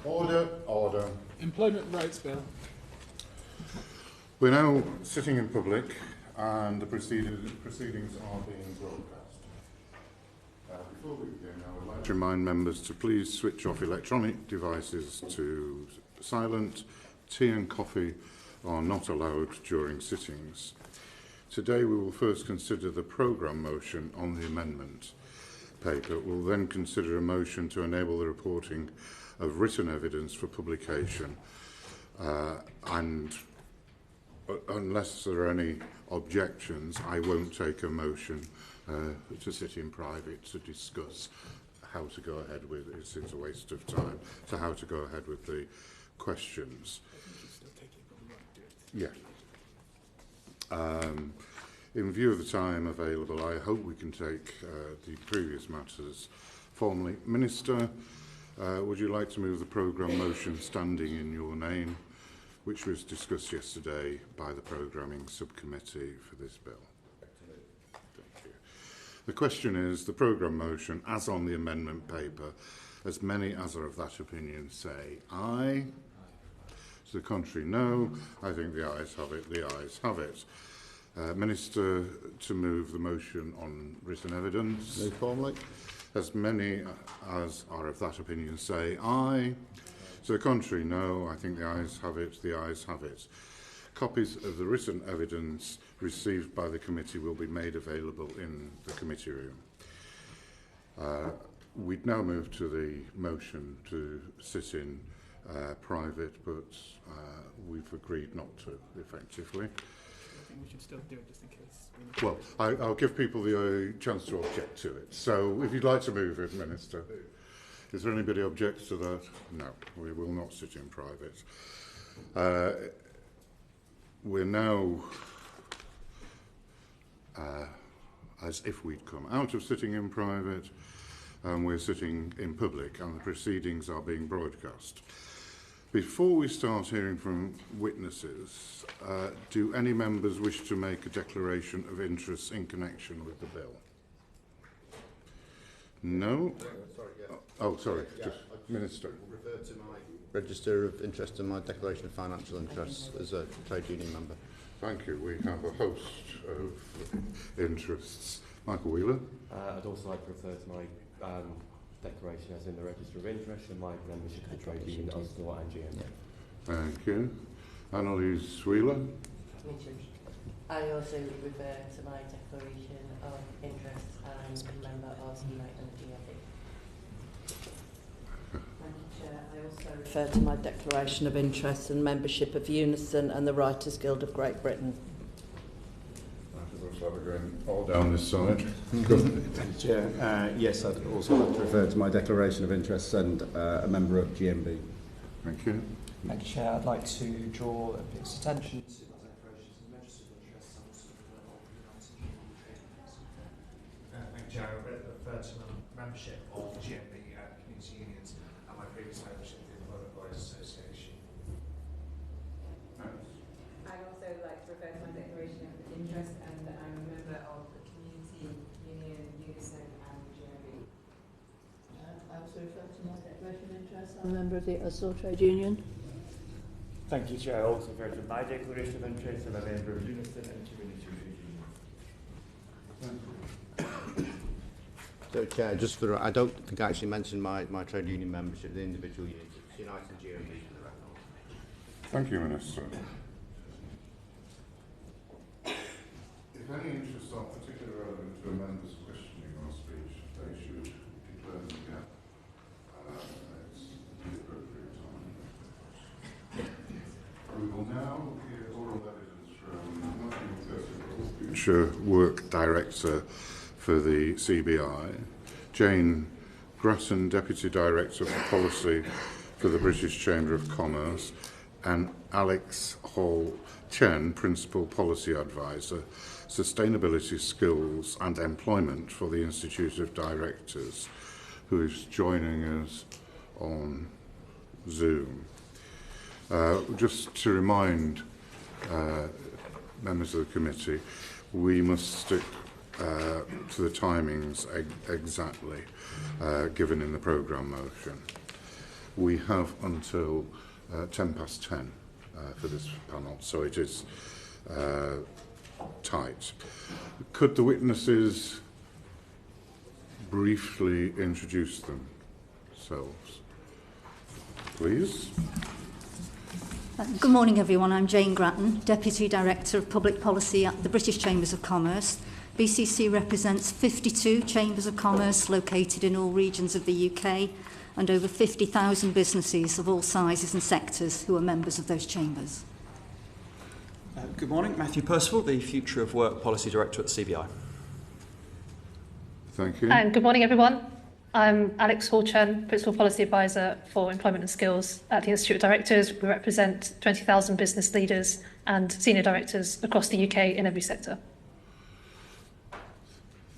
Order, order. Employment Rights Bill. We're now sitting in public and the proceedings are being broadcast. Before we begin, I would like to remind members to please switch off electronic devices to silent. Tea and coffee are not allowed during sittings. Today we will first consider the programme motion on the amendment paper. We'll then consider a motion to enable the reporting of written evidence for publication and unless there are any objections, I won't take a motion to sit in private to discuss how to go ahead with it. It's a waste of time. So how to go ahead with the questions. Yeah. In view of the time available, I hope we can take the previous matters formally. Minister, would you like to move the programme motion standing in your name, which was discussed yesterday by the programming subcommittee for this bill? Thank you. The question is, the programme motion, as on the amendment paper, as many as are of that opinion say aye. To the contrary, no. I think the ayes have it. The ayes have it. Minister, to move the motion on written evidence. Move formally. As many as are of that opinion say aye. To the contrary, no. I think the ayes have it. The ayes have it. Copies of the written evidence received by the committee will be made available in the committee room. We'd now move to the motion to sit in private, but we've agreed not to, effectively. I think we should still do it just in case. Well, I'll give people the chance to object to it. So if you'd like to move it, Minister. Is there anybody objects to that? No, we will not sit in private. We're now, as if we'd come out of sitting in private, and we're sitting in public, and the proceedings are being broadcast. Before we start hearing from witnesses, do any members wish to make a declaration of interest in connection with the bill? No? Sorry, yeah. Oh, sorry, Yeah, just Minister. Refer to my register of interest and my declaration of financial interests as a trade union member. Thank you. We have a host of interests. Michael Wheeler. I'd also like to refer to my declaration as in the register of interest and my membership of the trade union Oslo and GM. Thank you. Annalise Wheeler. I also refer to my declaration of interest and member of Unite and GFE. Thank you, Chair. I also refer to my declaration of interest and membership of Unison and the Writers Guild of Great Britain. Looks like we're going all down this side. Thank you, Chair. Yes, I'd also like to refer to my declaration of interest and a member of GMB. Thank you. Thank you, Chair. I'd like to draw people's attention to my declarations and register of interest and also Thank you, Chair. I refer to my membership of GMB and community unions and my previous membership of the Employment Lawyers Association. I'd also like to refer to my declaration of interest and that I'm a member of the community union, Unison and GMB. I also refer to my declaration of interest. I'm a member of the Oslo Trade Union. Thank you, Chair. I also refer to my declaration of interest and I'm a member of Unison and community union. So, Chair, just for I don't think I actually mentioned my trade union membership, the individual unions. It's Unite and GMB for the record. Thank you, Minister. If any interests are particularly relevant to a member's questioning or speech, they should declare them again. It's the appropriate time. We will now hear oral evidence from Percival, Future Work Director for the CBI, Jane Gratton, Deputy Director for Policy for the British Chamber of Commerce, and Alex Hall-Chen, Principal Policy Advisor, Sustainability Skills and Employment for the Institute of Directors, who is joining us on Zoom. Just to remind members of the committee, we must stick to the timings exactly given in the programme motion. we have until 10 past 10 for this panel, so it is tight. Could the witnesses briefly introduce themselves, please? Good morning, everyone. I'm Jane Gratton, Deputy Director of Public Policy at the British Chambers of Commerce. BCC represents 52 Chambers of Commerce located in all regions of the UK and over 50,000 businesses of all sizes and sectors who are members of those chambers. Good morning, Matthew Percival, the Future of Work Policy Director at the CBI. Thank you. And good morning, everyone. I'm Alex Hall-Chen, Principal Policy Advisor for Employment and Skills at the Institute of Directors. We represent 20,000 business leaders and senior directors across the UK in every sector.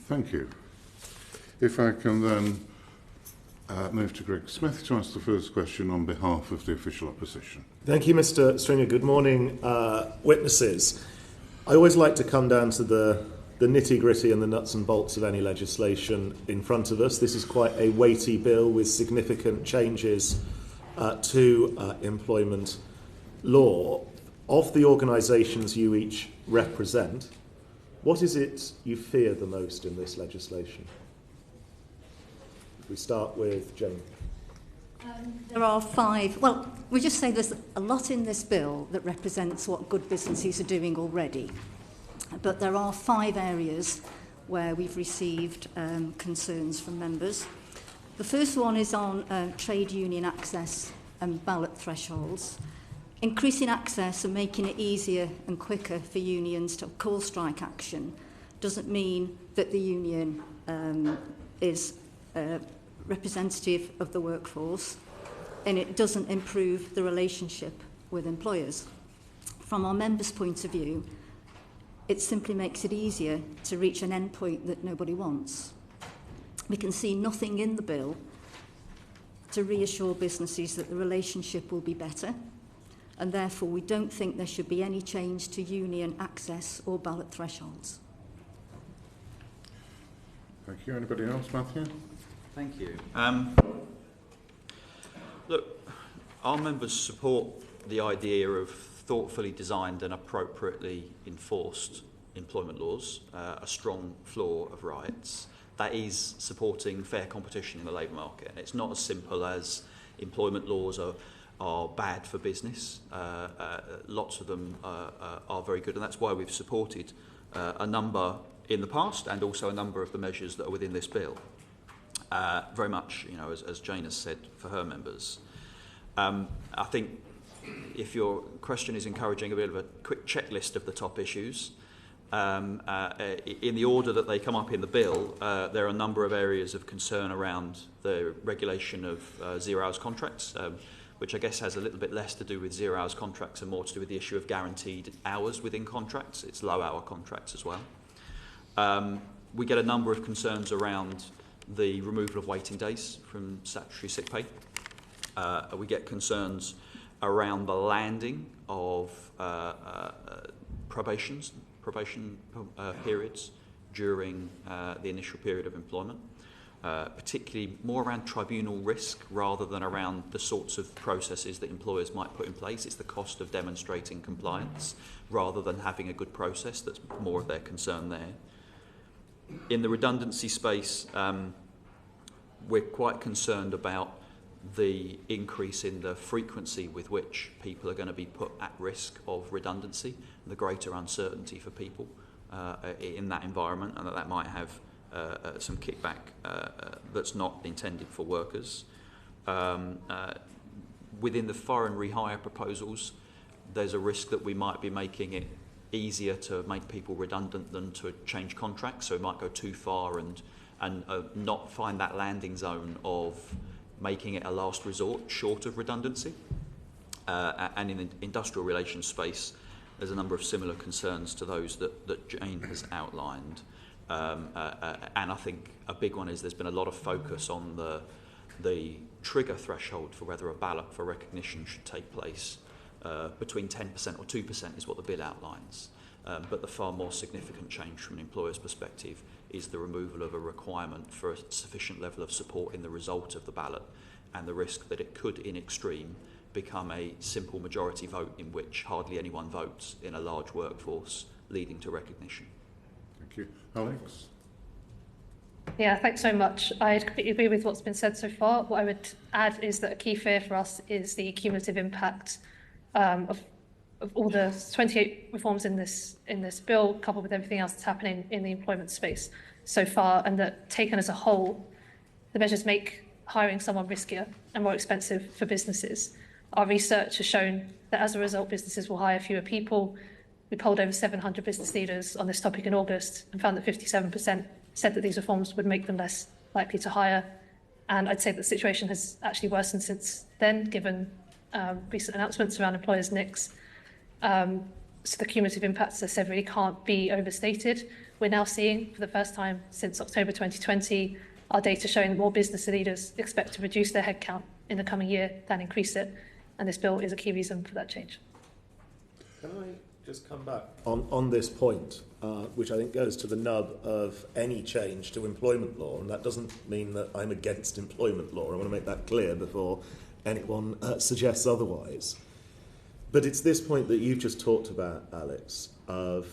Thank you. If I can then move to Greg Smith to ask the first question on behalf of the official opposition. Thank you, Mr. Stringer. Good morning, witnesses. I always like to come down to the nitty-gritty and the nuts and bolts of any legislation in front of us. This is quite a weighty bill with significant changes to employment law. Of the organisations you each represent, what is it you fear the most in this legislation? We start with Jane. There are 5. Well, we just say there's a lot in this bill that represents what good businesses are doing already. But there are 5 areas where we've received concerns from members. The first one is on trade union access and ballot thresholds. Increasing access and making it easier and quicker for unions to call strike action doesn't mean that the union is representative of the workforce, and it doesn't improve the relationship with employers. From our members' point of view, it simply makes it easier to reach an endpoint that nobody wants. We can see nothing in the bill to reassure businesses that the relationship will be better, and therefore we don't think there should be any change to union access or ballot thresholds. Thank you. Anybody else, Matthew? Thank you. Look, our members support the idea of thoughtfully designed and appropriately enforced employment laws, a strong floor of rights. That is supporting fair competition in the labour market. It's not as simple as employment laws are bad for business. Lots of them are very good, and that's why we've supported a number in the past and also a number of the measures that are within this bill. Very much, as Jane has said, for her members. I think if your question is encouraging a bit of a quick checklist of the top issues, in the order that they come up in the bill, there are a number of areas of concern around the regulation of zero-hours contracts, which I guess has a little bit less to do with zero-hours contracts and more to do with the issue of guaranteed hours within contracts. It's low-hour contracts as well. We get a number of concerns around the removal of waiting days from statutory sick pay. We get concerns around the landing of probation periods during the initial period of employment, particularly more around tribunal risk rather than around the sorts of processes that employers might put in place. It's the cost of demonstrating compliance rather than having a good process that's more of their concern there. In the redundancy space, we're quite concerned about the increase in the frequency with which people are going to be put at risk of redundancy and the greater uncertainty for people in that environment, and that might have some kickback that's not intended for workers. Within the foreign rehire proposals, there's a risk that we might be making it easier to make people redundant than to change contracts, so we might go too far and not find that landing zone of making it a last resort short of redundancy. And in the industrial relations space, there's a number of similar concerns to those that Jane has outlined. And I think a big one is there's been a lot of focus on the trigger threshold for whether a ballot for recognition should take place. Between 10% or 2% is what the bill outlines. But the far more significant change from an employer's perspective is the removal of a requirement for a sufficient level of support in the result of the ballot and the risk that it could, in extreme, become a simple majority vote in which hardly anyone votes in a large workforce, leading to recognition. Thank you. Alex? Yeah, thanks so much. I completely agree with what's been said so far. What I would add is that a key fear for us is the cumulative impact of all the 28 reforms in this bill, coupled with everything else that's happening in the employment space so far, and that taken as a whole, the measures make hiring someone riskier and more expensive for businesses. Our research has shown that as a result, businesses will hire fewer people. We polled over 700 business leaders on this topic in August and found that 57% said that these reforms would make them less likely to hire. And I'd say that the situation has actually worsened since then, given recent announcements around employers' NICs. So the cumulative impact, as I said, really can't be overstated. We're now seeing, for the first time since October 2020, our data showing that more business leaders expect to reduce their headcount in the coming year than increase it. And this bill is a key reason for that change. Can I just come back on this point, which I think goes to the nub of any change to employment law, and that doesn't mean that I'm against employment law. I want to make that clear before anyone suggests otherwise. But it's this point that you've just talked about, Alex, of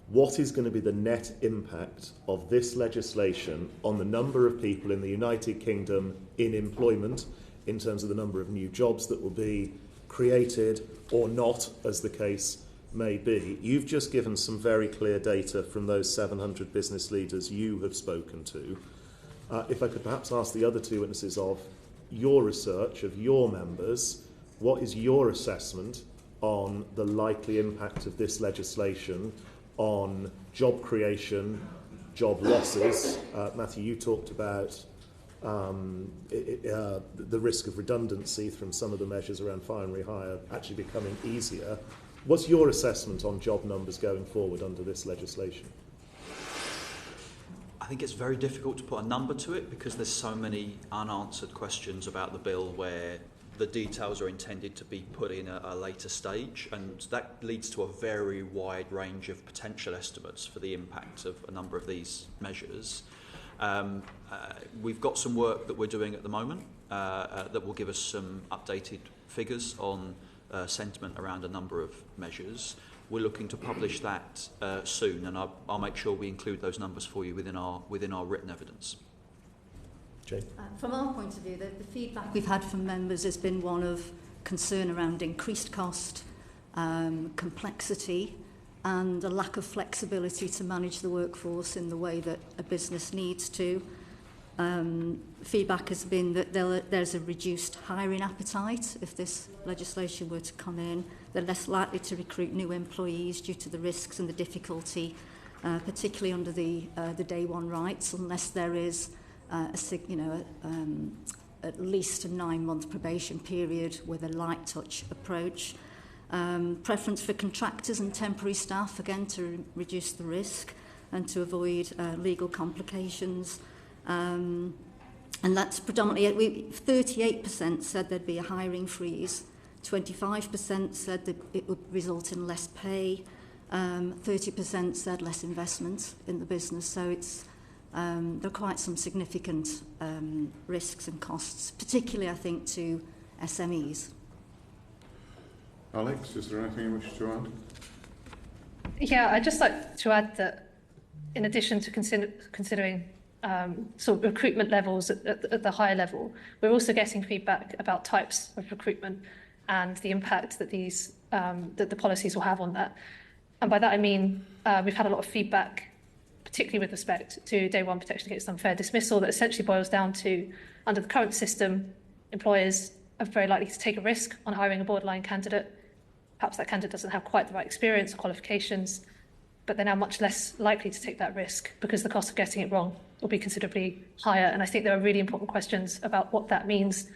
what is going to be the net impact of this legislation on the number of people in the United Kingdom in employment, in terms of the number of new jobs that will be created or not, as the case may be. You've just given some very clear data from those 700 business leaders you have spoken to. If I could perhaps ask the other two witnesses of your research, of your members, what is your assessment on the likely impact of this legislation on job creation, job losses? Matthew, you talked about the risk of redundancy from some of the measures around fire and rehire actually becoming easier. What's your assessment on job numbers going forward under this legislation? I think it's very difficult to put a number to it because there's so many unanswered questions about the bill where the details are intended to be put in a later stage, and that leads to a very wide range of potential estimates for the impact of a number of these measures. We've got some work that we're doing at the moment that will give us some updated figures on sentiment around a number of measures. We're looking to publish that soon, and I'll make sure we include those numbers for you within our written evidence. Jane? From our point of view, the feedback we've had from members has been one of concern around increased cost, complexity, and a lack of flexibility to manage the workforce in the way that a business needs to. Feedback has been that there's a reduced hiring appetite if this legislation were to come in. They're less likely to recruit new employees due to the risks and the difficulty, particularly under the day one rights, unless there is at least a 9-month probation period with a light touch approach. Preference for contractors and temporary staff, again, to reduce the risk and to avoid legal complications. And that's predominantly, 38% said there'd be a hiring freeze, 25% said that it would result in less pay, 30% said less investment in the business. So it's there are quite some significant risks and costs, particularly, I think, to SMEs. Alex, is there anything you wish to add? Yeah, I'd just like to add that in addition to considering sort of recruitment levels at the higher level, we're also getting feedback about types of recruitment and the impact that that the policies will have on that. And by that I mean we've had a lot of feedback, particularly with respect to day one protection against unfair dismissal, that essentially boils down to, under the current system, employers are very likely to take a risk on hiring a borderline candidate. Perhaps that candidate doesn't have quite the right experience or qualifications, but they're now much less likely to take that risk because the cost of getting it wrong will be considerably higher. And I think there are really important questions about what that means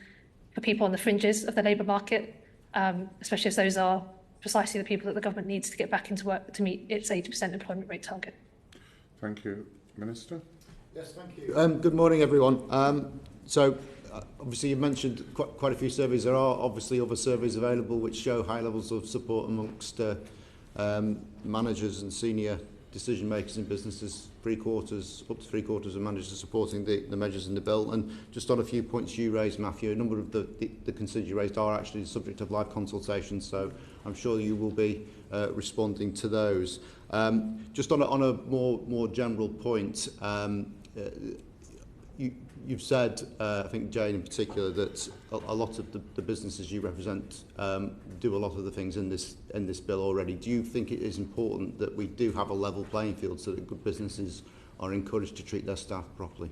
for people on the fringes of the labour market, especially as those are precisely the people that the government needs to get back into work to meet its 80% employment rate target. Thank you. Minister? Yes, thank you. Good morning, everyone. Obviously, you mentioned quite a few surveys. There are obviously other surveys available which show high levels of support amongst managers and senior decision makers in businesses, up to three quarters of managers are supporting the measures in the bill. And just on a few points you raised, Matthew, a number of the concerns you raised are actually the subject of live consultation, so I'm sure you will be responding to those. Just on a more general point, you've said, I think Jane in particular, that a lot of the businesses you represent do a lot of the things in this bill already. Do you think it is important that we do have a level playing field so that good businesses are encouraged to treat their staff properly?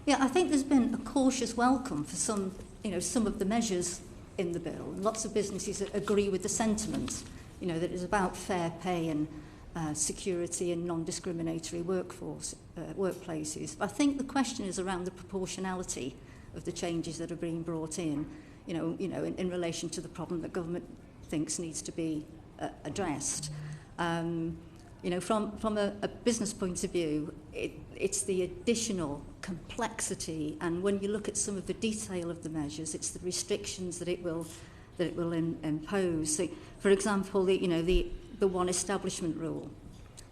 Yeah, I think there's been a cautious welcome for some of the measures in the bill. Lots of businesses agree with the sentiment, that it's about fair pay and security and non-discriminatory workplaces. But I think the question is around the proportionality of the changes that are being brought in, in relation to the problem that government thinks needs to be addressed. From a business point of view, it's the additional complexity, and when you look at some of the detail of the measures, it's the restrictions that it will impose. So, for example, the one establishment rule,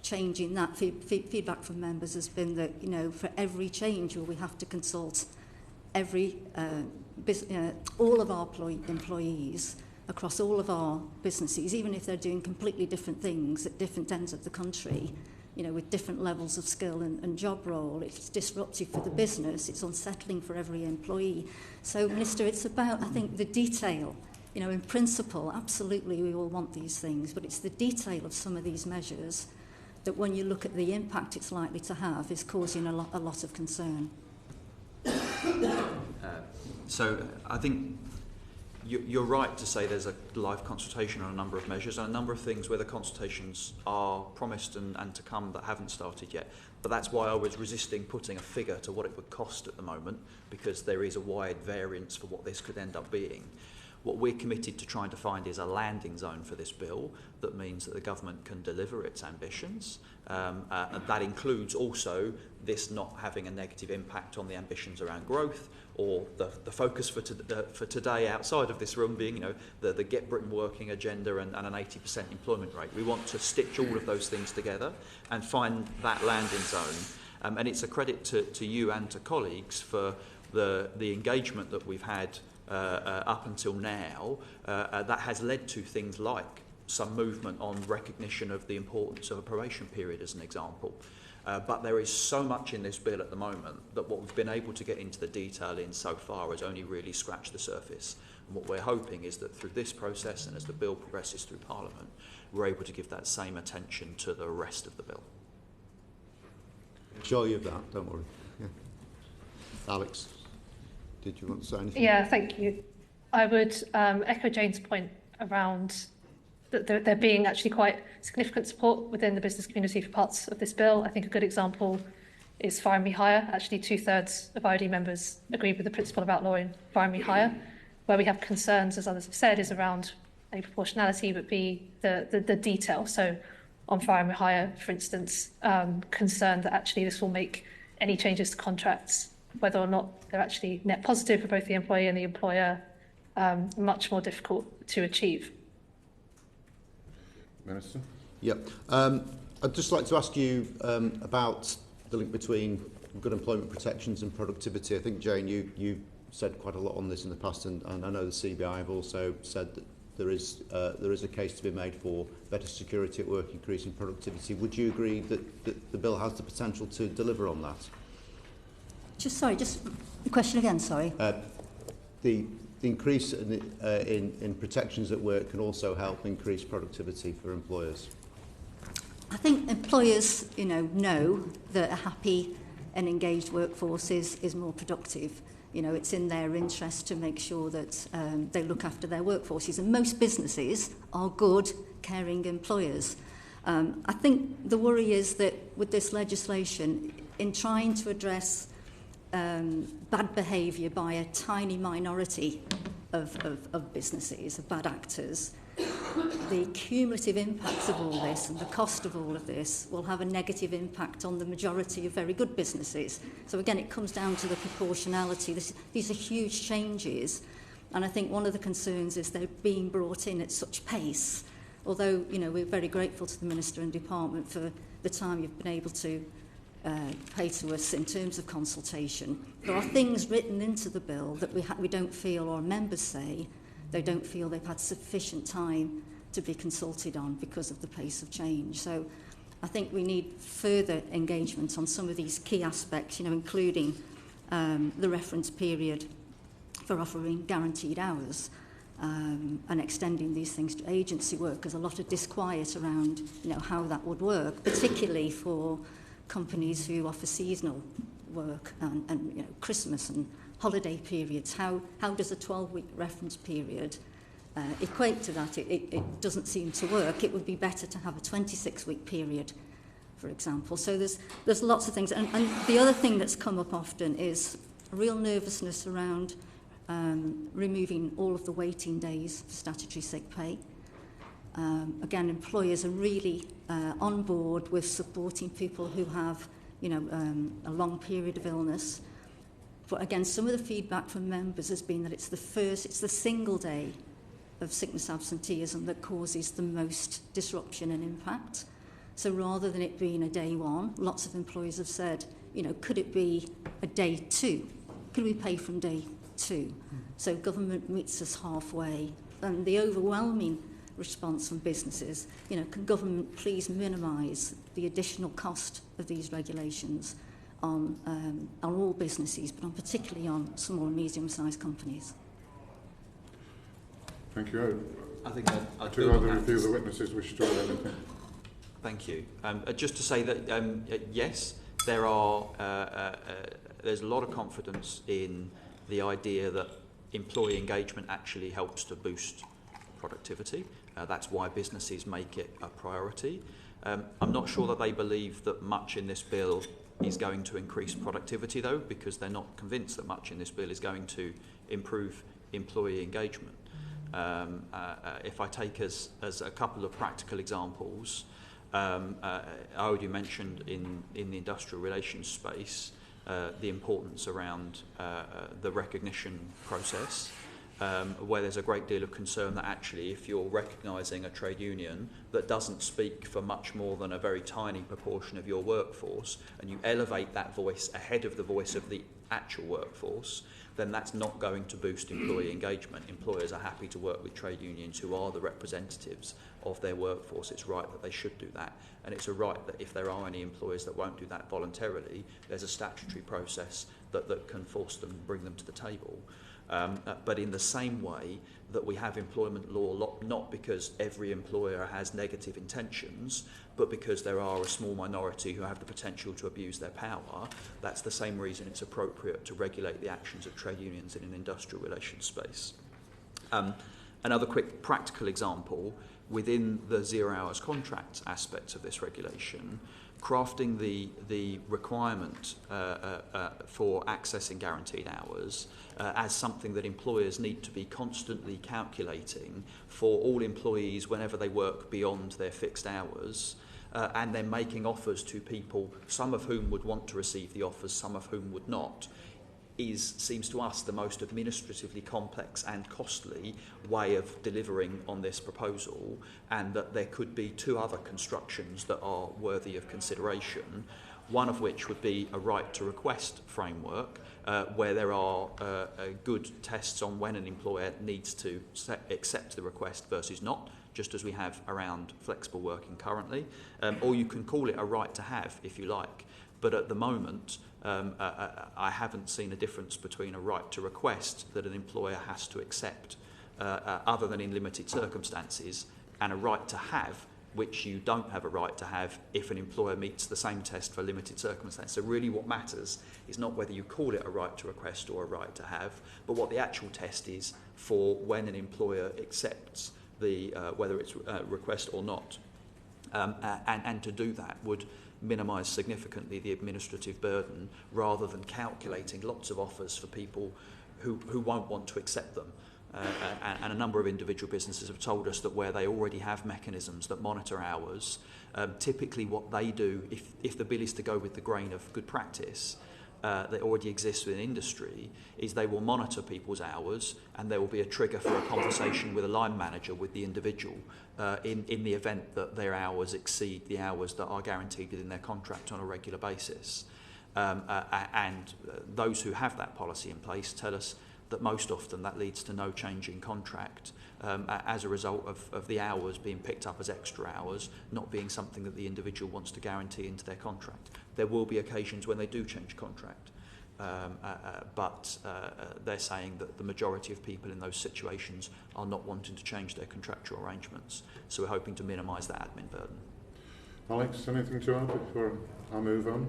changing that, feedback from members has been that, for every change we have to consult all of our employees across all of our businesses, even if they're doing completely different things at different ends of the country, with different levels of skill and job role. It's disruptive for the business, it's unsettling for every employee. So, Minister, it's about, I think, the detail. In principle, absolutely we all want these things, but it's the detail of some of these measures that when you look at the impact it's likely to have is causing a lot of concern. So I think you're right to say there's a live consultation on a number of measures and a number of things where the consultations are promised and to come that haven't started yet. But that's why I was resisting putting a figure to what it would cost at the moment, because there is a wide variance for what this could end up being. What we're committed to trying to find is a landing zone for this bill that means that the government can deliver its ambitions. And that includes also this not having a negative impact on the ambitions around growth, or the focus for today outside of this room being, the Get Britain Working agenda and an 80% employment rate. We want to stitch all of those things together and find that landing zone. And it's a credit to you and to colleagues for the engagement that we've had up until now, that has led to things like some movement on recognition of the importance of a probation period, as an example. But there is so much in this bill at the moment that what we've been able to get into the detail in so far has only really scratched the surface. And what we're hoping is that through this process and as the bill progresses through Parliament, we're able to give that same attention to the rest of the bill. Sure you have that, don't worry. Yeah. Alex, did you want to say anything? Yeah, thank you. I would echo Jane's point around that there being actually quite significant support within the business community for parts of this bill. I think a good example is fire and rehire. Actually, 2/3 of IOD members agree with the principle of outlawing fire and rehire. Where we have concerns, as others have said, is around A, proportionality, but B, the detail. So on fire and rehire, for instance, concerned that actually this will make any changes to contracts, whether or not they're actually net positive for both the employee and the employer, much more difficult to achieve. Minister? Yep. I'd just like to ask you about the link between good employment protections and productivity. I think, Jane, you said quite a lot on this in the past, and I know the CBI have also said that there is a case to be made for better security at work, increasing productivity. Would you agree that the bill has the potential to deliver on that? Just the question again, sorry. The increase in protections at work can also help increase productivity for employers. I think employers, know that a happy and engaged workforce is more productive. It's in their interest to make sure that they look after their workforces, and most businesses are good, caring employers. I think the worry is that with this legislation, in trying to address bad behaviour by a tiny minority of businesses, of bad actors, the cumulative impacts of all this and the cost of all of this will have a negative impact on the majority of very good businesses. So again, it comes down to the proportionality. These are huge changes, and I think one of the concerns is they're being brought in at such pace although, you know, we're very grateful to the Minister and Department for the time you've been able to pay to us in terms of consultation. There are things written into the bill that we don't feel, or members say, they don't feel they've had sufficient time to be consulted on because of the pace of change. So I think we need further engagement on some of these key aspects, you know, including the reference period for offering guaranteed hours and extending these things to agency work. There's a lot of disquiet around, you know, how that would work, particularly for companies who offer seasonal work and you know, Christmas and holiday periods. How does a 12-week reference period equate to that? It doesn't seem to work. It would be better to have a 26-week period, for example. So there's lots of things. And the other thing that's come up often is a real nervousness around removing all of the waiting days for statutory sick pay. Again, employers are really on board with supporting people who have, you know, a long period of illness. But again, some of the feedback from members has been that it's the single day of sickness absenteeism that causes the most disruption and impact. So rather than it being a day one, lots of employers have said, you know, could it be a day two? Could we pay from day two? So government meets us halfway. And the overwhelming response from businesses, you know, can government please minimise the additional cost of these regulations on all businesses, but particularly on small and medium-sized companies. Thank you. I think I'd do either of the witnesses wish to add anything? Thank you. Just to say that yes, there's a lot of confidence in the idea that employee engagement actually helps to boost productivity. That's why businesses make it a priority. I'm not sure that they believe that much in this bill is going to increase productivity, though, because they're not convinced that much in this bill is going to improve employee engagement. If I take as a couple of practical examples, I already mentioned in the industrial relations space the importance around the recognition process, where there's a great deal of concern that actually if you're recognising a trade union that doesn't speak for much more than a very tiny proportion of your workforce, and you elevate that voice ahead of the voice of the actual workforce, then that's not going to boost employee engagement. Employers are happy to work with trade unions who are the representatives of their workforce. It's right that they should do that. And it's a right that if there are any employers that won't do that voluntarily, there's a statutory process that can force them, bring them to the table. But in the same way that we have employment law, not because every employer has negative intentions, but because there are a small minority who have the potential to abuse their power, that's the same reason it's appropriate to regulate the actions of trade unions in an industrial relations space. Another quick practical example, within the 0 hours contract aspects of this regulation, crafting the requirement for accessing guaranteed hours as something that employers need to be constantly calculating for all employees whenever they work beyond their fixed hours, and then making offers to people, some of whom would want to receive the offers, some of whom would not, seems to us the most administratively complex and costly way of delivering on this proposal, and that there could be two other constructions that are worthy of consideration, one of which would be a right to request framework, where there are good tests on when an employer needs to accept the request versus not, just as we have around flexible working currently, or you can call it a right to have if you like, but at the moment I haven't seen a difference between a right to request that an employer has to accept other than in limited circumstances, and a right to have which you don't have a right to have if an employer meets the same test for limited circumstances. So really what matters is not whether you call it a right to request or a right to have, but what the actual test is for when an employer accepts the whether it's request or not. And to do that would minimise significantly the administrative burden, rather than calculating lots of offers for people who won't want to accept them. And a number of individual businesses have told us that where they already have mechanisms that monitor hours, typically what they do, if the bill is to go with the grain of good practice, that already exists within industry is they will monitor people's hours, and there will be a trigger for a conversation with a line manager with the individual in the event that their hours exceed the hours that are guaranteed within their contract on a regular basis. And those who have that policy in place tell us that most often that leads to no change in contract as a result of the hours being picked up as extra hours, not being something that the individual wants to guarantee into their contract. There will be occasions when they do change contract, but they're saying that the majority of people in those situations are not wanting to change their contractual arrangements. So we're hoping to minimise that admin burden. Alex, anything to add before I move on?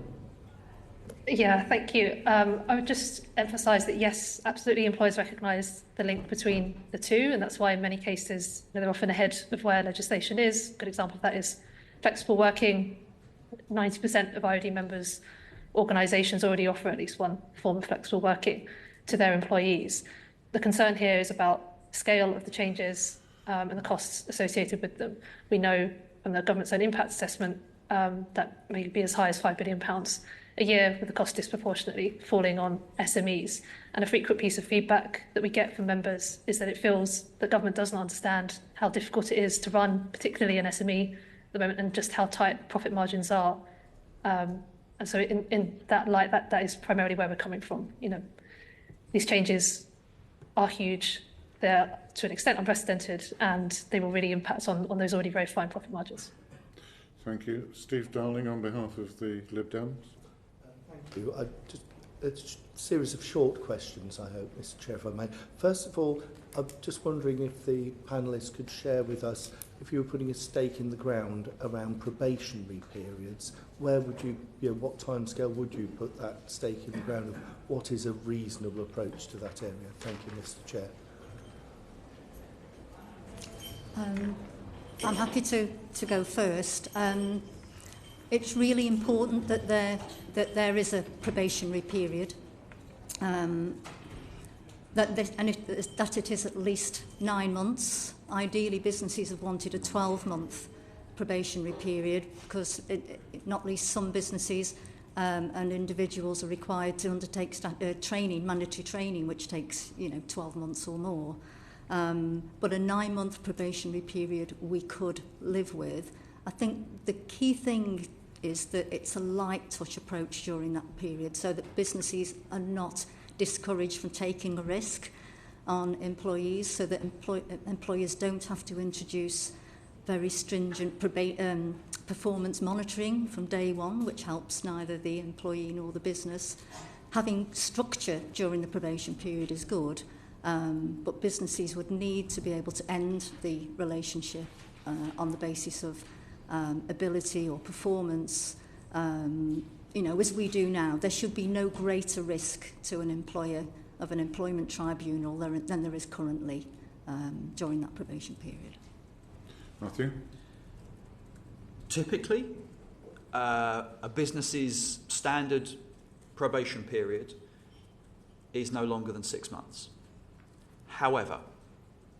Yeah, thank you. I would just emphasise that yes, absolutely employers recognise the link between the two, and that's why in many cases they're often ahead of where legislation is. A good example of that is flexible working. 90% of IOD members' organisations already offer at least one form of flexible working to their employees. The concern here is about the scale of the changes and the costs associated with them. We know from the government's own impact assessment that may be as high as £5 billion a year, with the cost disproportionately falling on SMEs. And a frequent piece of feedback that we get from members is that it feels that government doesn't understand how difficult it is to run, particularly an SME at the moment, and just how tight profit margins are. And so in that light, that is primarily where we're coming from. You know, these changes are huge. They're to an extent unprecedented, and they will really impact on those already very fine profit margins. Thank you. Steve Darling on behalf of the Lib Dems. Thank you. A series of short questions, I hope, Mr. Chair, if I may. First of all, I'm just wondering if the panellists could share with us, if you were putting a stake in the ground around probationary periods, where would you, what timescale would you put that stake in the ground of what is a reasonable approach to that area? Thank you, Mr. Chair. I'm happy to go first. It's really important that there is a probationary period, that it is at least 9 months. Ideally, businesses have wanted a 12-month probationary period because not least some businesses and individuals are required to undertake training, mandatory training, which takes 12 months or more. But a 9-month probationary period we could live with. I think the key thing is that it's a light touch approach during that period so that businesses are not discouraged from taking a risk on employees, so that employers don't have to introduce very stringent performance monitoring from day one, which helps neither the employee nor the business. Having structure during the probation period is good, but businesses would need to be able to end the relationship on the basis of ability or performance. As we do now, there should be no greater risk to an employer of an employment tribunal than there is currently during that probation period. Matthew? Typically, a business's standard probation period is no longer than 6 months. However,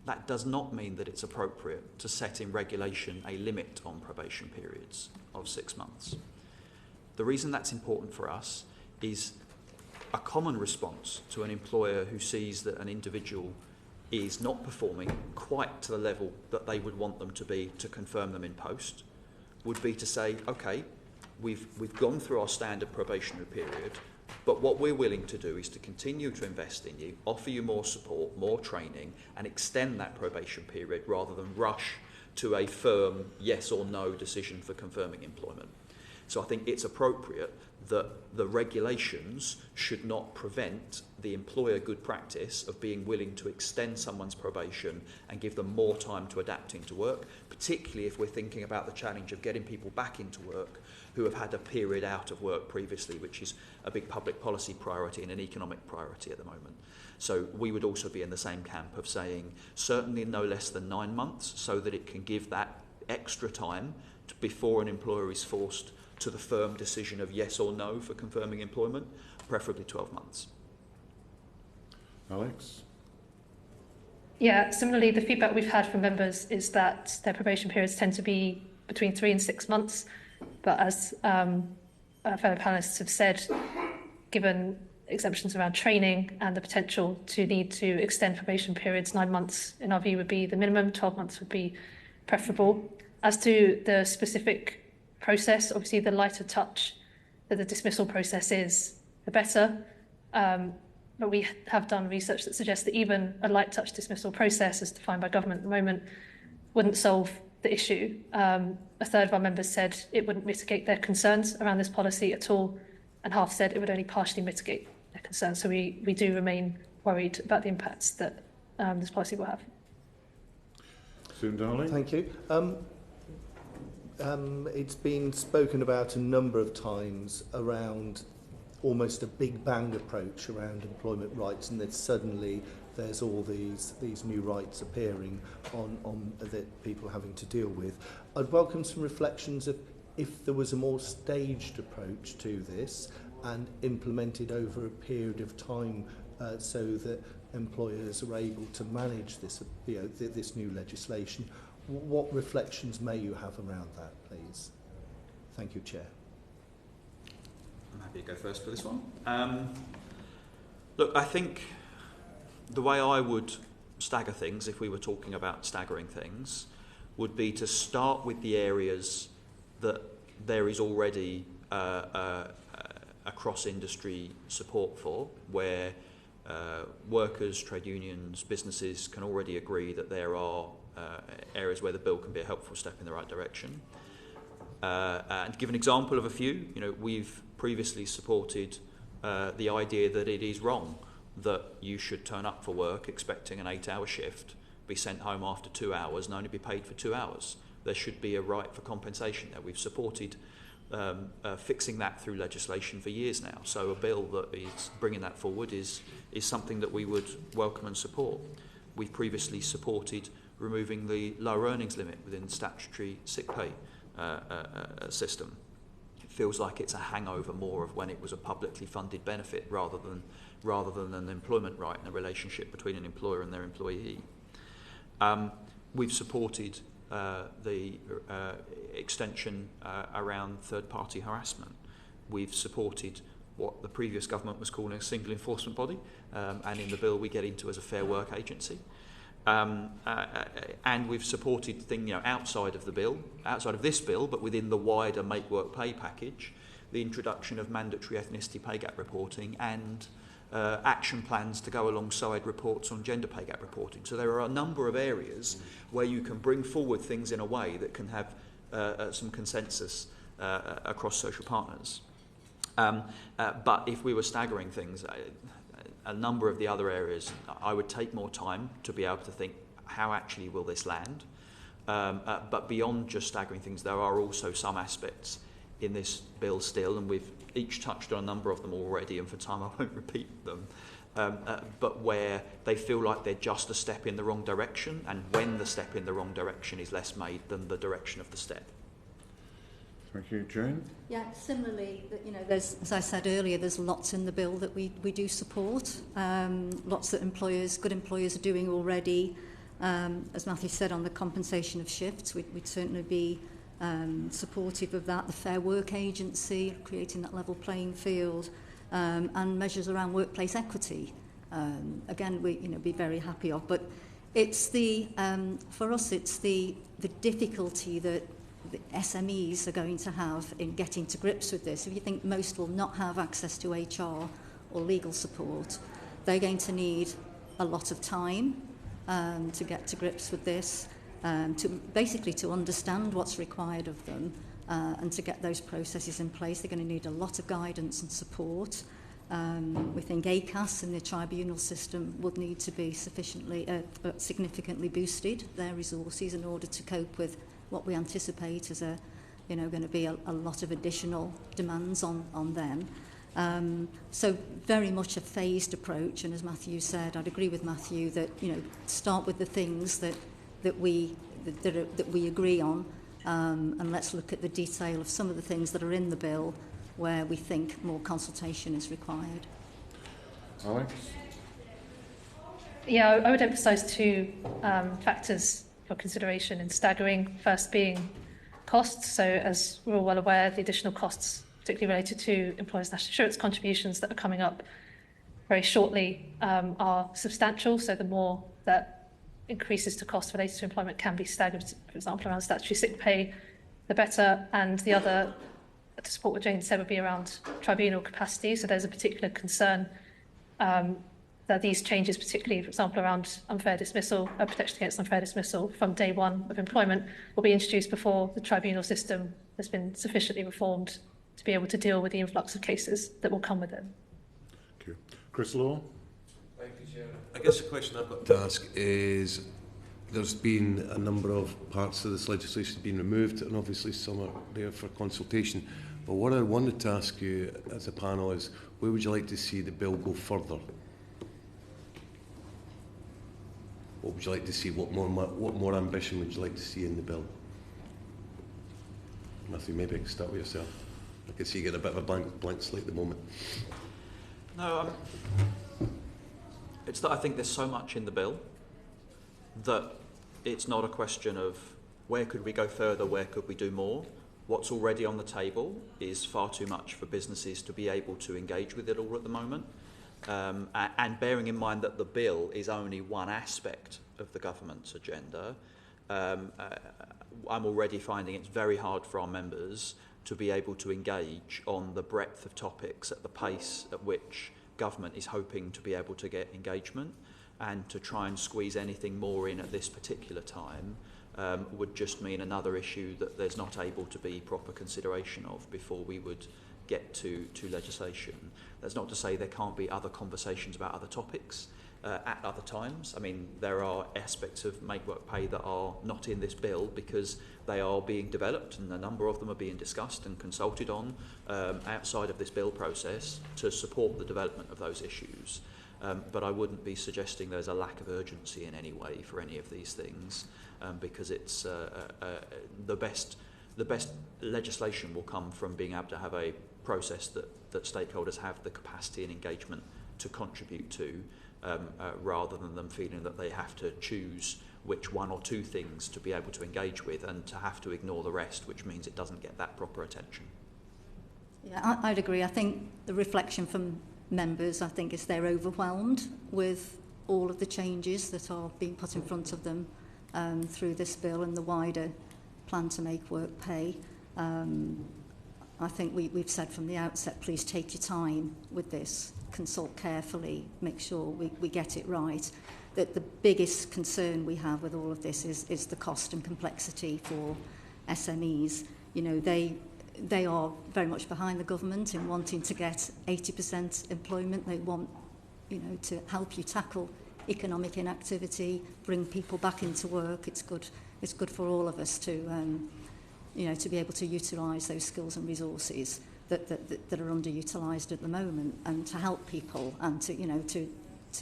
that does not mean that it's appropriate to set in regulation a limit on probation periods of 6 months. The reason that's important for us is a common response to an employer who sees that an individual is not performing quite to the level that they would want them to be to confirm them in post would be to say, okay, we've gone through our standard probationary period, but what we're willing to do is to continue to invest in you, offer you more support, more training, and extend that probation period rather than rush to a firm yes or no decision for confirming employment. So I think it's appropriate that the regulations should not prevent the employer good practice of being willing to extend someone's probation and give them more time to adapt into work, particularly if we're thinking about the challenge of getting people back into work who have had a period out of work previously, which is a big public policy priority and an economic priority at the moment. So we would also be in the same camp of saying certainly no less than 9 months so that it can give that extra time before an employer is forced to the firm decision of yes or no for confirming employment, preferably 12 months. Alex? Yeah, similarly, the feedback we've had from members is that their probation periods tend to be between 3 and 6 months. But as fellow panellists have said, given exemptions around training and the potential to need to extend probation periods. 9 months, in our view, would be the minimum. 12 months would be preferable. As to the specific process, obviously the lighter touch that the dismissal process is, the better. But we have done research that suggests that even a light touch dismissal process, as defined by government at the moment, wouldn't solve the issue. A third of our members said it wouldn't mitigate their concerns around this policy at all, and half said it would only partially mitigate their concerns. So we do remain worried about the impacts that this policy will have. Soon, darling. Thank you. It's been spoken about a number of times around almost a big bang approach around employment rights, and that suddenly there's all these new rights appearing on that people are having to deal with. I'd welcome some reflections of if there was a more staged approach to this and implemented over a period of time so that employers are able to manage this, this new legislation. What reflections may you have around that, please? Thank you, Chair. I'm happy to go first for this one. Look, I think the way I would stagger things, if we were talking about staggering things, would be to start with the areas that there is already a cross-industry support for, where workers, trade unions, businesses can already agree that there are areas where the bill can be a helpful step in the right direction. And to give an example of a few, we've previously supported the idea that it is wrong that you should turn up for work expecting an 8-hour shift, be sent home after 2 hours and only be paid for 2 hours. There should be a right for compensation there. We've supported fixing that through legislation for years now. So a bill that is bringing that forward is something that we would welcome and support. We've previously supported removing the lower earnings limit within the statutory sick pay system. It feels like it's a hangover more of when it was a publicly funded benefit rather than an employment right and a relationship between an employer and their employee. We've supported the extension around third-party harassment. We've supported what the previous government was calling a single enforcement body, and in the bill we get into as a fair work agency. And we've supported things outside of this bill, but within the wider Make Work Pay package, the introduction of mandatory ethnicity pay gap reporting and action plans to go alongside reports on gender pay gap reporting. So there are a number of areas where you can bring forward things in a way that can have some consensus across social partners. But if we were staggering things, a number of the other areas, I would take more time to be able to think, how actually will this land? But beyond just staggering things, there are also some aspects in this bill still, and we've each touched on a number of them already, and for time I won't repeat them, but where they feel like they're just a step in the wrong direction, and when the step in the wrong direction is less made than the direction of the step. Thank you, Jane. Yeah, similarly, there's, as I said earlier, there's lots in the bill that we do support, lots that good employers are doing already. As Matthew said, on the compensation of shifts, we'd certainly be supportive of that. The Fair Work Agency, creating that level playing field, and measures around workplace equity. Again, we'd be very happy of. But it's for us, it's the difficulty that the SMEs are going to have in getting to grips with this. If you think most will not have access to HR or legal support, they're going to need a lot of time to get to grips with this, to understand what's required of them, and to get those processes in place. They're going to need a lot of guidance and support. We think ACAS and the tribunal system would need to be significantly boosted, their resources, in order to cope with what we anticipate as going to be a lot of additional demands on them. So very much a phased approach, and as Matthew said, I'd agree with Matthew that start with the things that we agree on, and let's look at the detail of some of the things that are in the bill where we think more consultation is required. Alex? Yeah, I would emphasise two factors for consideration in staggering. First being costs. So as we're all well aware, the additional costs particularly related to employers' national insurance contributions that are coming up very shortly, are substantial. So the more that increases to costs related to employment can be staggered, for example, around statutory sick pay, the better. And the other, to support what Jane said, would be around tribunal capacity. So there's a particular concern that these changes, particularly, for example, around unfair dismissal, protection against unfair dismissal from day one of employment, will be introduced before the tribunal system has been sufficiently reformed to be able to deal with the influx of cases that will come with it. Thank you. Chris Law? Thank you, Chair. I guess the question I've got to ask is, there's been a number of parts of this legislation being removed, and obviously some are there for consultation. But what I wanted to ask you as a panel is, where would you like to see the bill go further? What would you like to see? What more ambition would you like to see in the bill? Matthew, maybe I can start with yourself. I can see you getting a bit of a blank slate at the moment. No, it's that I think there's so much in the bill that it's not a question of where could we go further, where could we do more. What's already on the table is far too much for businesses to be able to engage with it all at the moment. And bearing in mind that the bill is only one aspect of the government's agenda, I'm already finding it's very hard for our members to be able to engage on the breadth of topics at the pace at which government is hoping to be able to get engagement, and to try and squeeze anything more in at this particular time would just mean another issue that there's not able to be proper consideration of before we would get to legislation. That's not to say there can't be other conversations about other topics at other times. I mean, there are aspects of Make Work Pay that are not in this bill because they are being developed, and a number of them are being discussed and consulted on outside of this bill process to support the development of those issues. But I wouldn't be suggesting there's a lack of urgency in any way for any of these things, because it's the best legislation will come from being able to have a process that stakeholders have the capacity and engagement to contribute to, rather than them feeling that they have to choose which one or two things to be able to engage with and to have to ignore the rest, which means it doesn't get that proper attention. Yeah, I'd agree. I think the reflection from members, I think, is they're overwhelmed with all of the changes that are being put in front of them through this bill and the wider plan to make work pay. I think we've said from the outset, please take your time with this, consult carefully, make sure we get it right. That the biggest concern we have with all of this is the cost and complexity for SMEs. You know, they are very much behind the government in wanting to get 80% employment. They want, you know, to help you tackle economic inactivity, bring people back into work. It's good for all of us to, you know, to be able to utilise those skills and resources that are underutilised at the moment, and to help people, and to, you know, to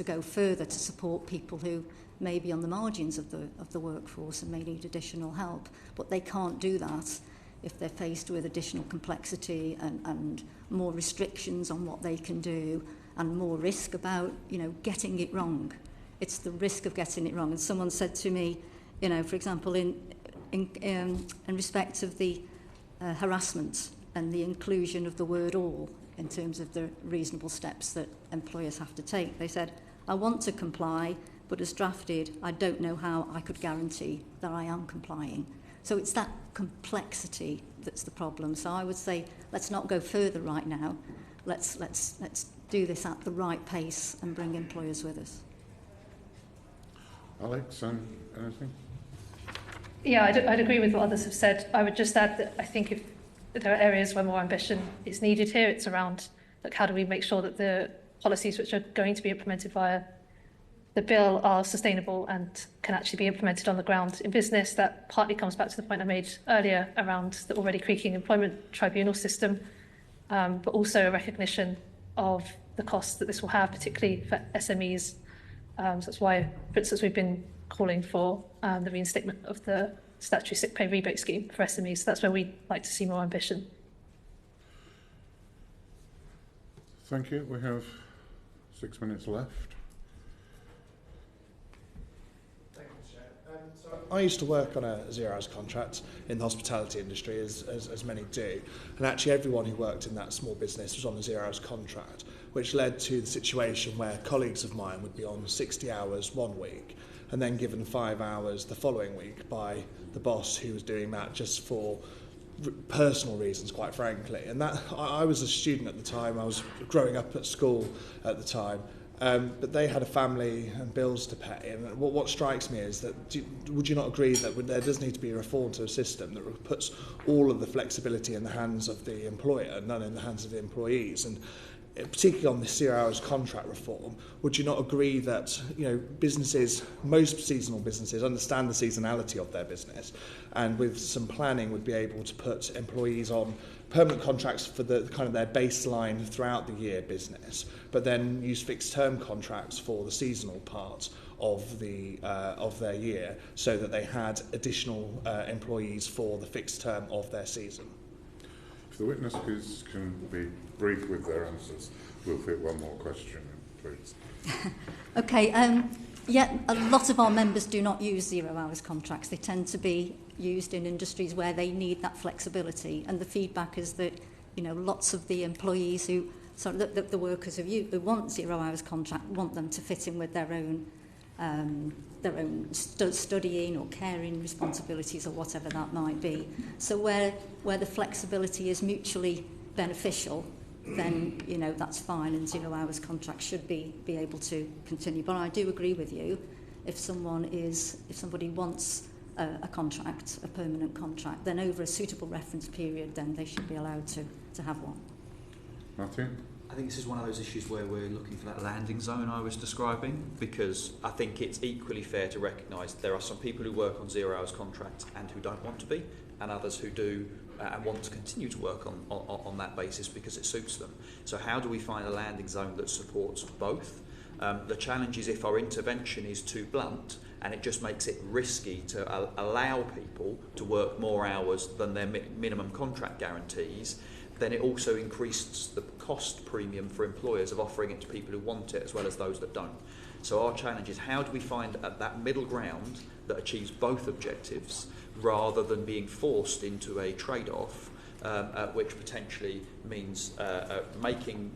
go further to support people who may be on the margins of the workforce and may need additional help, but they can't do that if they're faced with additional complexity and more restrictions on what they can do, and more risk about, you know, getting it wrong. It's the risk of getting it wrong. And someone said to me, you know, for example, in respect of the harassment and the inclusion of the word all in terms of the reasonable steps that employers have to take, they said, I want to comply, but as drafted, I don't know how I could guarantee that I am complying. So it's that complexity that's the problem. So I would say, let's not go further right now. Let's do this at the right pace and bring employers with us. Alex, anything? Yeah, I'd agree with what others have said. I would just add that I think if there are areas where more ambition is needed here, it's around, like, how do we make sure that the policies which are going to be implemented via the bill are sustainable and can actually be implemented on the ground in business. That partly comes back to the point I made earlier around the already creaking employment tribunal system, but also a recognition of the costs that this will have, particularly for SMEs. So that's why, for instance, we've been calling for the reinstatement of the statutory sick pay rebate scheme for SMEs. So that's where we'd like to see more ambition. Thank you. We have 6 minutes left. Thank you, Chair. So I used to work on a 0 hours contract in the hospitality industry, as many do, and actually everyone who worked in that small business was on a 0 hours contract, which led to the situation where colleagues of mine would be on 60 hours one week and then given 5 hours the following week by the boss who was doing that just for personal reasons, quite frankly. And that I was a student at the time, I was growing up at school at the time, but they had a family and bills to pay. And what strikes me is that, would you not agree that there does need to be a reform to a system that puts all of the flexibility in the hands of the employer, none in the hands of the employees? And particularly on the 0 hours contract reform, would you not agree that businesses, most seasonal businesses, understand the seasonality of their business, and with some planning would be able to put employees on permanent contracts for the kind of their baseline throughout the year business, but then use fixed term contracts for the seasonal part of their year, so that they had additional employees for the fixed term of their season? If the witnesses can be brief with their answers, we'll fit one more question in, please. Okay, a lot of our members do not use 0 hours contracts. They tend to be used in industries where they need that flexibility, and the feedback is that lots of the employees the workers who want 0 hours contract want them to fit in with their own studying or caring responsibilities or whatever that might be. So where the flexibility is mutually beneficial, then that's fine, and 0 hours contract should be able to continue. But I do agree with you. If somebody wants a contract, a permanent contract, then over a suitable reference period, then they should be allowed to have one. Martin? I think this is one of those issues where we're looking for that landing zone I was describing, because I think it's equally fair to recognise there are some people who work on 0 hours contracts and who don't want to be, and others who do and want to continue to work on that basis because it suits them. So how do we find a landing zone that supports both? The challenge is if our intervention is too blunt and it just makes it risky to allow people to work more hours than their minimum contract guarantees, then it also increases the cost premium for employers of offering it to people who want it as well as those that don't. So our challenge is, how do we find that middle ground that achieves both objectives rather than being forced into a trade-off which potentially means making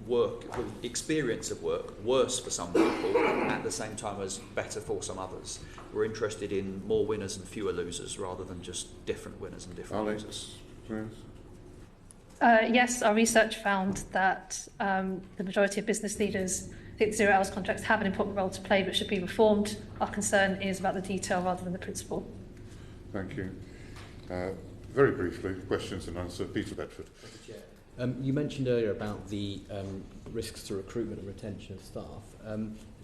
experience of work worse for some people at the same time as better for some others. We're interested in more winners and fewer losers rather than just different winners and different losers. Please. Yes, our research found that the majority of business leaders think 0 hours contracts have an important role to play but should be reformed. Our concern is about the detail rather than the principle. Thank you. Very briefly, questions and answers. Peter Bedford. You mentioned earlier about the risks to recruitment and retention of staff.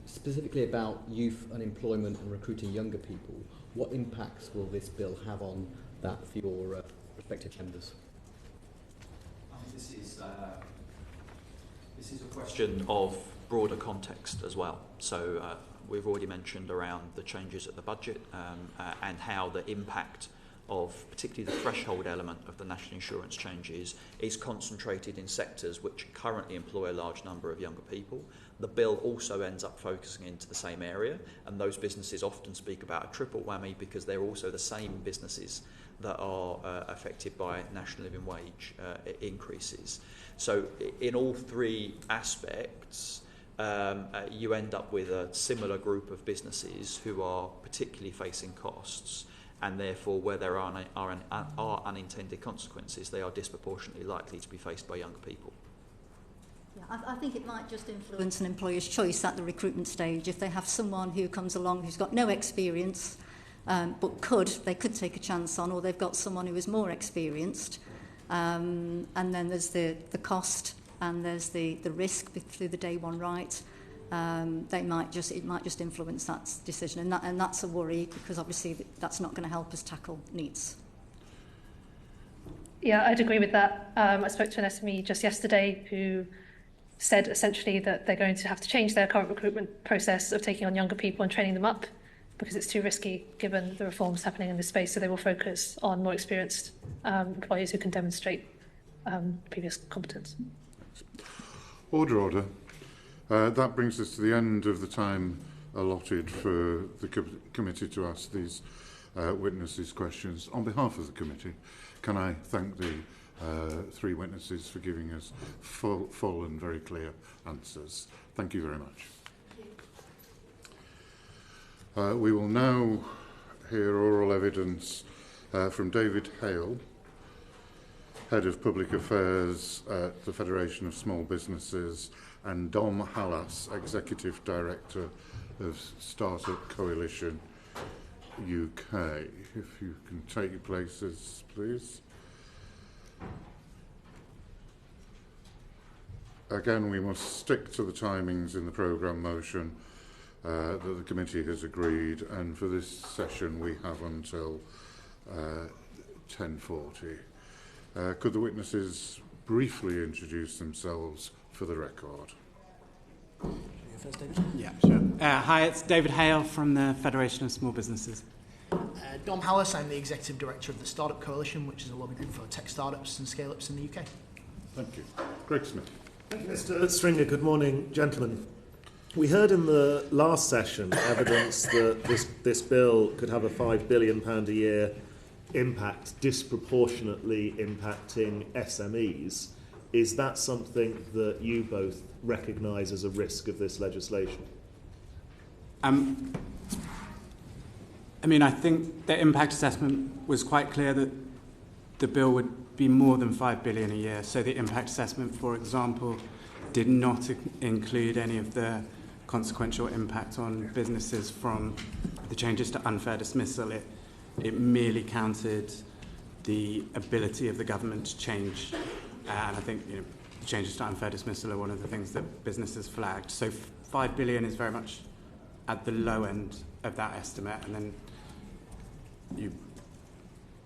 Specifically about youth unemployment and recruiting younger people, what impacts will this bill have on that for your respective members? This is a question of broader context as well. So we've already mentioned around the changes at the budget and how the impact of particularly the threshold element of the national insurance changes is concentrated in sectors which currently employ a large number of younger people. The bill also ends up focusing into the same area, and those businesses often speak about a triple whammy because they're also the same businesses that are affected by national living wage increases. So in all three aspects, you end up with a similar group of businesses who are particularly facing costs, and therefore where there are unintended consequences, they are disproportionately likely to be faced by younger people. Yeah, I think it might just influence an employer's choice at the recruitment stage. If they have someone who comes along who's got no experience, but they could take a chance on, or they've got someone who is more experienced, and then there's the cost and there's the risk through the day one right. It might just influence that decision, and that's a worry because obviously that's not going to help us tackle needs. Yeah, I'd agree with that. I spoke to an SME just yesterday who said essentially that they're going to have to change their current recruitment process of taking on younger people and training them up because it's too risky given the reforms happening in this space, so they will focus on more experienced employees who can demonstrate previous competence. Order. That brings us to the end of the time allotted for the committee to ask these witnesses' questions. On behalf of the committee, can I thank the three witnesses for giving us full and very clear answers. Thank you very much. We will now hear oral evidence from David Hale, Head of Public Affairs at the Federation of Small Businesses, and Dom Hallas, Executive Director of Startup Coalition UK. If you can take your places, please. Again, we must stick to the timings in the programme motion that the committee has agreed, and for this session we have until 10:40. Could the witnesses briefly introduce themselves for the record? Yeah, sure. Hi, it's David Hale from the Federation of Small Businesses. Dom Hallas, I'm the Executive Director of the Startup Coalition, which is a lobby group for tech startups and scale-ups in the UK. Thank you. Greg Smith. Thank you, Mr. Stringer. Good morning, gentlemen. We heard in the last session evidence that this bill could have a £5 billion a year impact, disproportionately impacting SMEs. Is that something that you both recognise as a risk of this legislation? I mean, I think the impact assessment was quite clear that the bill would be more than $5 billion a year. So the impact assessment, for example, did not include any of the consequential impact on businesses from the changes to unfair dismissal. It merely counted the ability of the government to change. And I think the changes to unfair dismissal are one of the things that businesses flagged. So $5 billion is very much at the low end of that estimate. And then you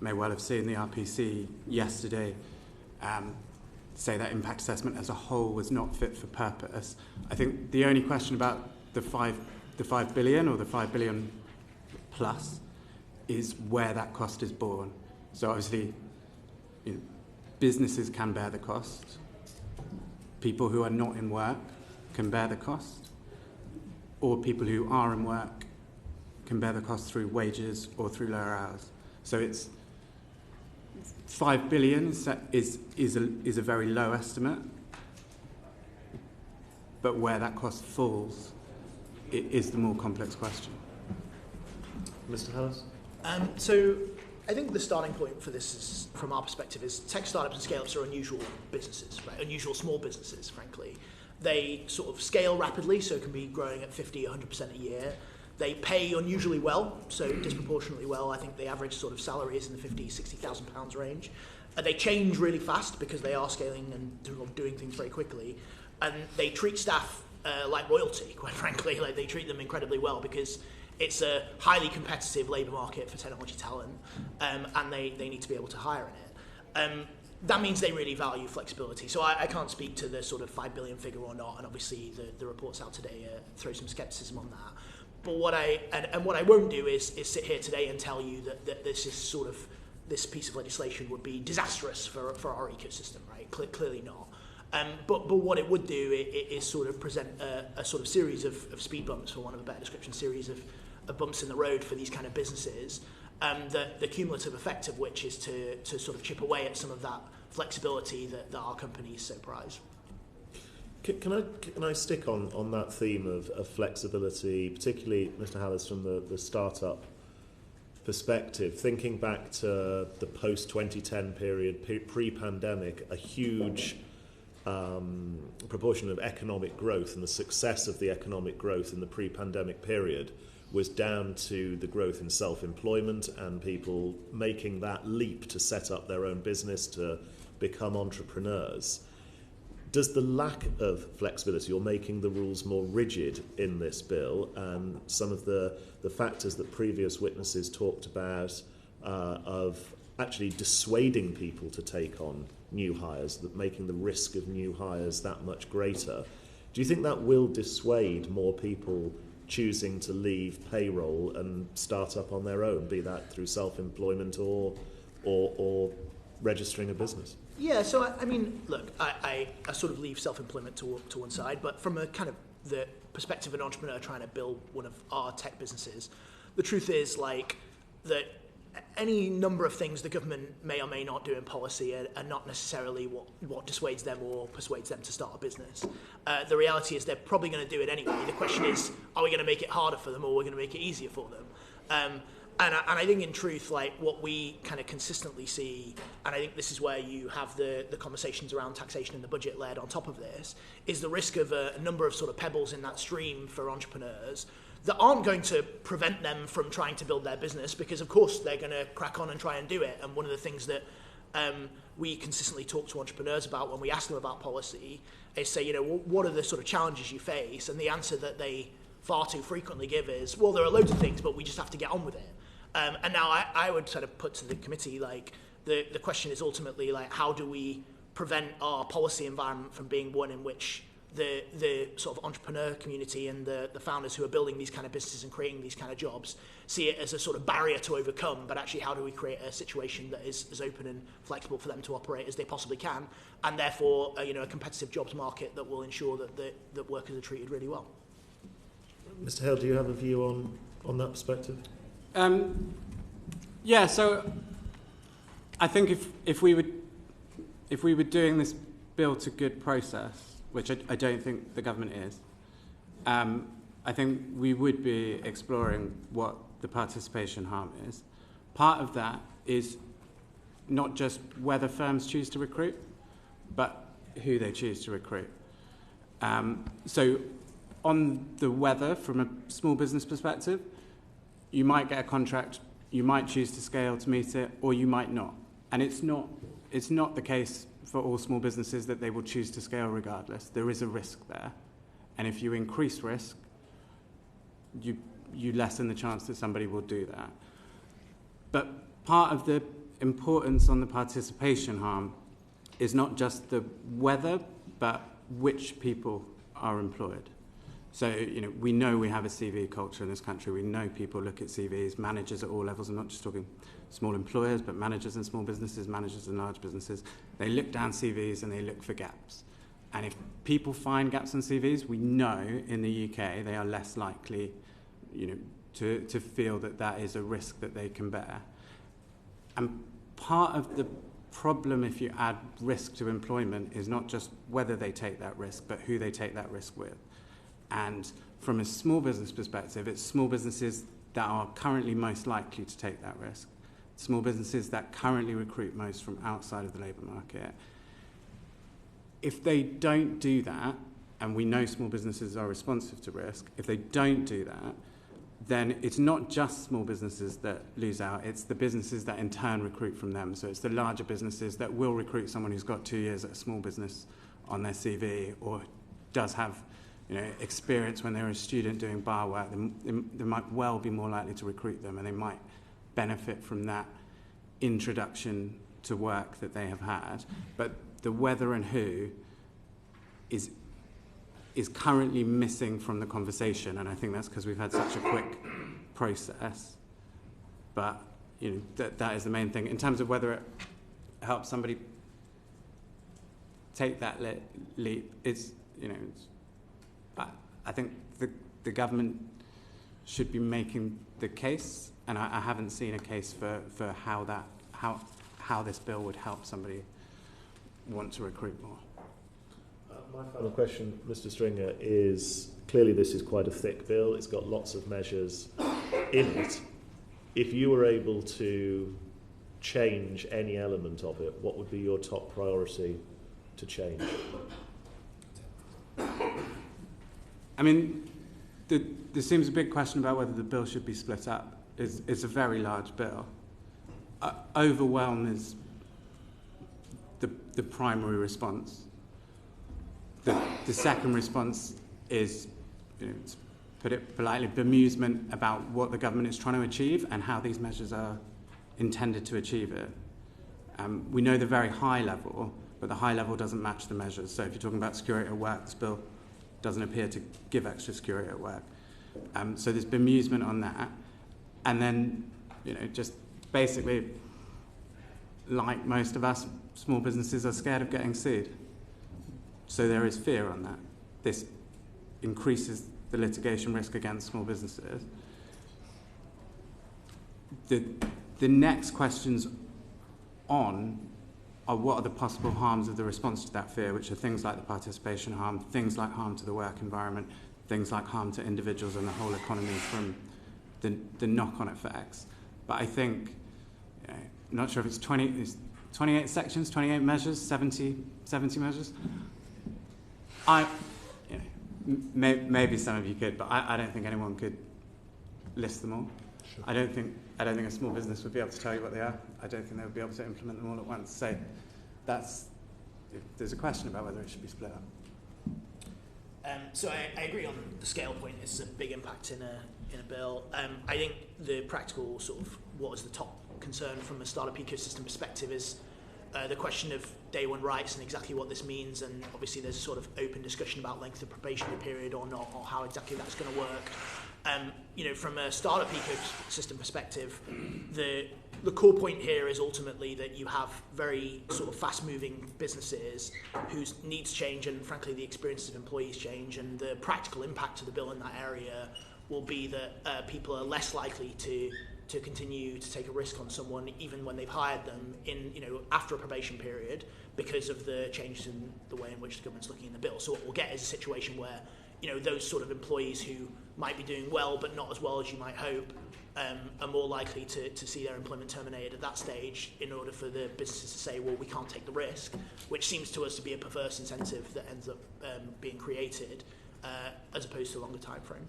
may well have seen the RPC yesterday say that impact assessment as a whole was not fit for purpose. I think the only question about the 5 billion or the 5 billion plus is where that cost is borne. So obviously, businesses can bear the cost. People who are not in work can bear the cost, or people who are in work can bear the cost through wages or through lower hours. So it's 5 billion is a very low estimate, but where that cost falls is the more complex question. Mr. Hallas? So I think the starting point for this is, from our perspective, is tech startups and scale-ups are unusual businesses, right? Unusual small businesses, frankly. They sort of scale rapidly, so can be growing at 50, 100% a year. They pay unusually well, so disproportionately well. I think the average sort of salary is in the £50,000, £60,000 range. They change really fast because they are scaling and doing things very quickly. And they treat staff like royalty, quite frankly. Like, they treat them incredibly well because it's a highly competitive labour market for technology talent, and they need to be able to hire in it. That means they really value flexibility. So I can't speak to the sort of 5 billion figure or not, and obviously the reports out today throw some scepticism on that. But what I won't do is sit here today and tell you that this piece of legislation would be disastrous for our ecosystem, right? Clearly not. But what it would do is sort of present a sort of series of speed bumps, for want of a better description, series of bumps in the road for these kind of businesses. The cumulative effect of which is to sort of chip away at some of that flexibility that our companies so prize. Can I stick on that theme of flexibility, particularly, Mr. Hallas, from the startup perspective, thinking back to the post-2010 period, pre-pandemic, a huge proportion of economic growth and the success of the economic growth in the pre-pandemic period was down to the growth in self-employment and people making that leap to set up their own business, to become entrepreneurs. Does the lack of flexibility or making the rules more rigid in this bill and some of the factors that previous witnesses talked about of actually dissuading people to take on new hires, that making the risk of new hires that much greater, do you think that will dissuade more people choosing to leave payroll and start up on their own, be that through self-employment or registering a business? Yeah, so I mean, look, I sort of leave self-employment to one side, but from a kind of the perspective of an entrepreneur trying to build one of our tech businesses, the truth is like that any number of things the government may or may not do in policy are not necessarily what dissuades them or persuades them to start a business. The reality is they're probably going to do it anyway. The question is, are we going to make it harder for them, or are we going to make it easier for them? And I think in truth, like what we kind of consistently see, and I think this is where you have the conversations around taxation and the budget layered on top of this, is the risk of a number of sort of pebbles in that stream for entrepreneurs that aren't going to prevent them from trying to build their business, because of course they're going to crack on and try and do it. And one of the things that we consistently talk to entrepreneurs about when we ask them about policy is say, you know, what are the sort of challenges you face? And the answer that they far too frequently give is, well, there are loads of things, but we just have to get on with it. And now I would sort of put to the committee, like, the question is ultimately, like, how do we prevent our policy environment from being one in which the sort of entrepreneur community and the founders who are building these kind of businesses and creating these kind of jobs see it as a sort of barrier to overcome, but actually how do we create a situation that is as open and flexible for them to operate as they possibly can, and therefore you know, a competitive jobs market that will ensure that workers are treated really well. Mr. Hale, do you have a view on that perspective? Yeah, so I think if we were doing this build to good process, which I don't think the government is, I think we would be exploring what the participation harm is. Part of that is not just whether firms choose to recruit, but who they choose to recruit. So on the whether, from a small business perspective, you might get a contract, you might choose to scale to meet it, or you might not. And it's not the case for all small businesses that they will choose to scale regardless. There is a risk there. And if you increase risk, you lessen the chance that somebody will do that. But part of the importance on the participation harm is not just the whether, but which people are employed. So, you know, we know we have a CV culture in this country. We know people look at CVs, managers at all levels. I'm not just talking small employers, but managers in small businesses, managers in large businesses. They look down CVs and they look for gaps. And if people find gaps in CVs, we know in the UK they are less likely, you know, to feel that that is a risk that they can bear. And part of the problem, if you add risk to employment, is not just whether they take that risk, but who they take that risk with. And from a small business perspective, it's small businesses that are currently most likely to take that risk. Small businesses that currently recruit most from outside of the labour market. If they don't do that, and we know small businesses are responsive to risk, if they don't do that, then it's not just small businesses that lose out, it's the businesses that in turn recruit from them. So it's the larger businesses that will recruit someone who's got 2 years at a small business on their CV, or does have, you know, experience when they were a student doing bar work. They might well be more likely to recruit them, and they might benefit from that introduction to work that they have had. But the whether and who is currently missing from the conversation, and I think that's because we've had such a quick process. But you know, that is the main thing. In terms of whether it helps somebody take that leap, it's, you know, I think the government should be making the case, and I haven't seen a case for how this bill would help somebody want to recruit more. My final question, Mr. Stringer, is clearly this is quite a thick bill. It's got lots of measures in it. If you were able to change any element of it, what would be your top priority to change? I mean, there seems a big question about whether the bill should be split up. It's a very large bill. Overwhelm is the primary response. The second response is, you know, to put it politely, bemusement about what the government is trying to achieve and how these measures are intended to achieve it. We know the very high level, but the high level doesn't match the measures. So if you're talking about security at work, this bill doesn't appear to give extra security at work. So there's bemusement on that. And then, you know, just basically, like most of us, small businesses are scared of getting sued. So there is fear on that. This increases the litigation risk against small businesses. The The next questions on are what are the possible harms of the response to that fear, which are things like the participation harm, things like harm to the work environment, things like harm to individuals and the whole economy from the knock-on effects. But I think, I'm not sure if it's 28 sections, 28 measures, 70 measures. Maybe some of you could, but I don't think anyone could list them all. Sure. I don't think a small business would be able to tell you what they are. I don't think they would be able to implement them all at once. So there's a question about whether it should be split up. So I agree on the scale point. This is a big impact in a bill. I think the practical sort of what is the top concern from a startup ecosystem perspective is the question of day one rights and exactly what this means. And obviously there's a sort of open discussion about length of probationary period or not, or how exactly that's going to work. From a startup ecosystem perspective, the core point here is ultimately that you have very sort of fast-moving businesses whose needs change and, frankly, the experiences of employees change. And the practical impact of the bill in that area will be that people are less likely to continue to take a risk on someone even when they've hired them after a probation period because of the changes in the way in which the government's looking in the bill. So what we'll get is a situation where those sort of employees who might be doing well but not as well as you might hope are more likely to see their employment terminated at that stage in order for the businesses to say, well, we can't take the risk, which seems to us to be a perverse incentive that ends up being created as opposed to a longer time frame.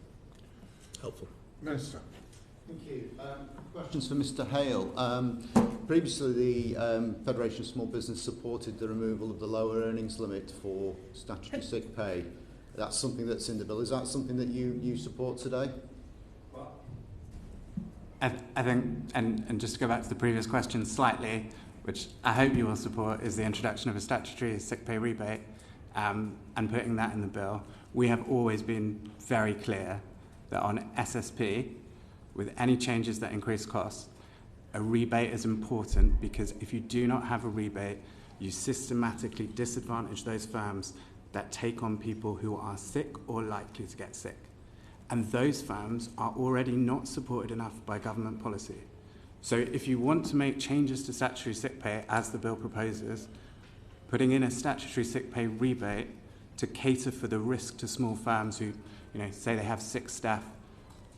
Helpful. Minister. Thank you. Questions for Mr. Hale. Previously, the Federation of Small Business supported the removal of the lower earnings limit for statutory sick pay. That's something that's in the bill. Is that something that you support today? I think, and just to go back to the previous question slightly, which I hope you will support, is the introduction of a statutory sick pay rebate and putting that in the bill. We have always been very clear that on SSP, with any changes that increase costs, a rebate is important because if you do not have a rebate, you systematically disadvantage those firms that take on people who are sick or likely to get sick. And those firms are already not supported enough by government policy. So if you want to make changes to statutory sick pay, as the bill proposes, putting in a statutory sick pay rebate to cater for the risk to small firms who, say they have 6 staff,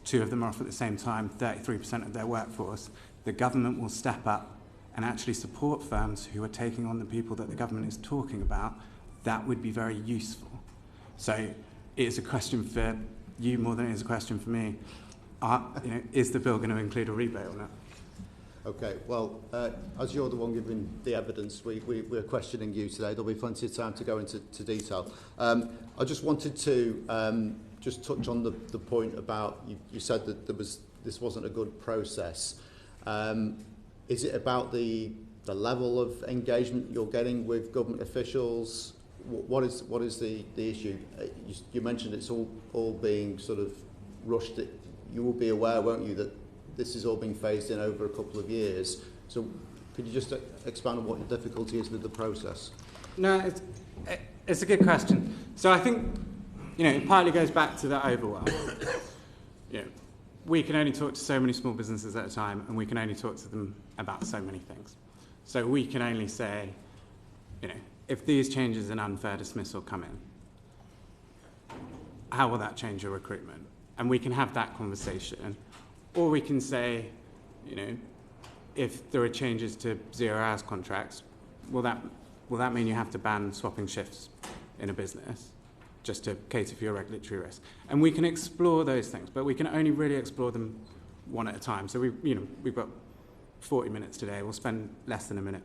2 of them are off at the same time, 33% of their workforce, the government will step up and actually support firms who are taking on the people that the government is talking about. That would be very useful. So it's a question for you more than it is a question for me. Is the bill going to include a rebate or not? Okay, well, as you're the one giving the evidence, we're questioning you today. There'll be plenty of time to go into detail. I just wanted to just touch on the point about, you said that this wasn't a good process. Is it about the level of engagement you're getting with government officials? What is the issue? You mentioned it's all being sort of rushed. You will be aware, won't you, that this is all being phased in over a couple of years. So could you just expand on what the difficulty is with the process? No, it's a good question. So I think, it partly goes back to that overwhelm. We can only talk to so many small businesses at a time, and we can only talk to them about so many things. So we can only say, if these changes in unfair dismissal come in, how will that change your recruitment? And we can have that conversation. Or we can say, if there are changes to 0 hours contracts, will that mean you have to ban swapping shifts in a business just to cater for your regulatory risk? And we can explore those things, but we can only really explore them one at a time. So we've got 40 minutes today. We'll spend less than a minute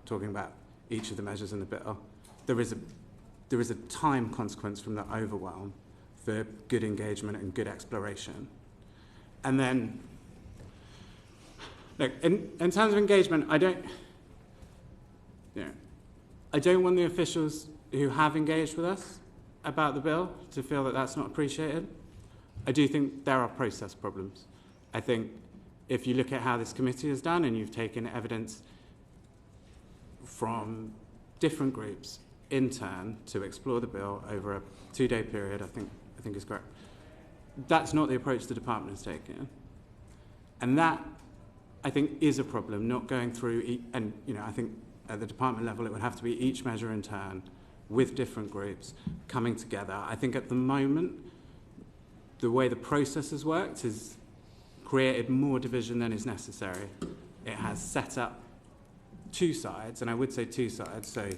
talking about each of the measures in the bill. There is a time consequence from the overwhelm for good engagement and good exploration. And then, look, in terms of engagement, I don't want the officials who have engaged with us about the bill to feel that that's not appreciated. I do think there are process problems. I think if you look at how this committee has done and you've taken evidence from different groups in turn to explore the bill over a 2-day period, I think is correct. That's not the approach the department has taken. And that I think is a problem, not going through, and I think at the department level it would have to be each measure in turn with different groups coming together. I think at the moment, the way the process has worked has created more division than is necessary. It has set up two sides, and I would say two sides, so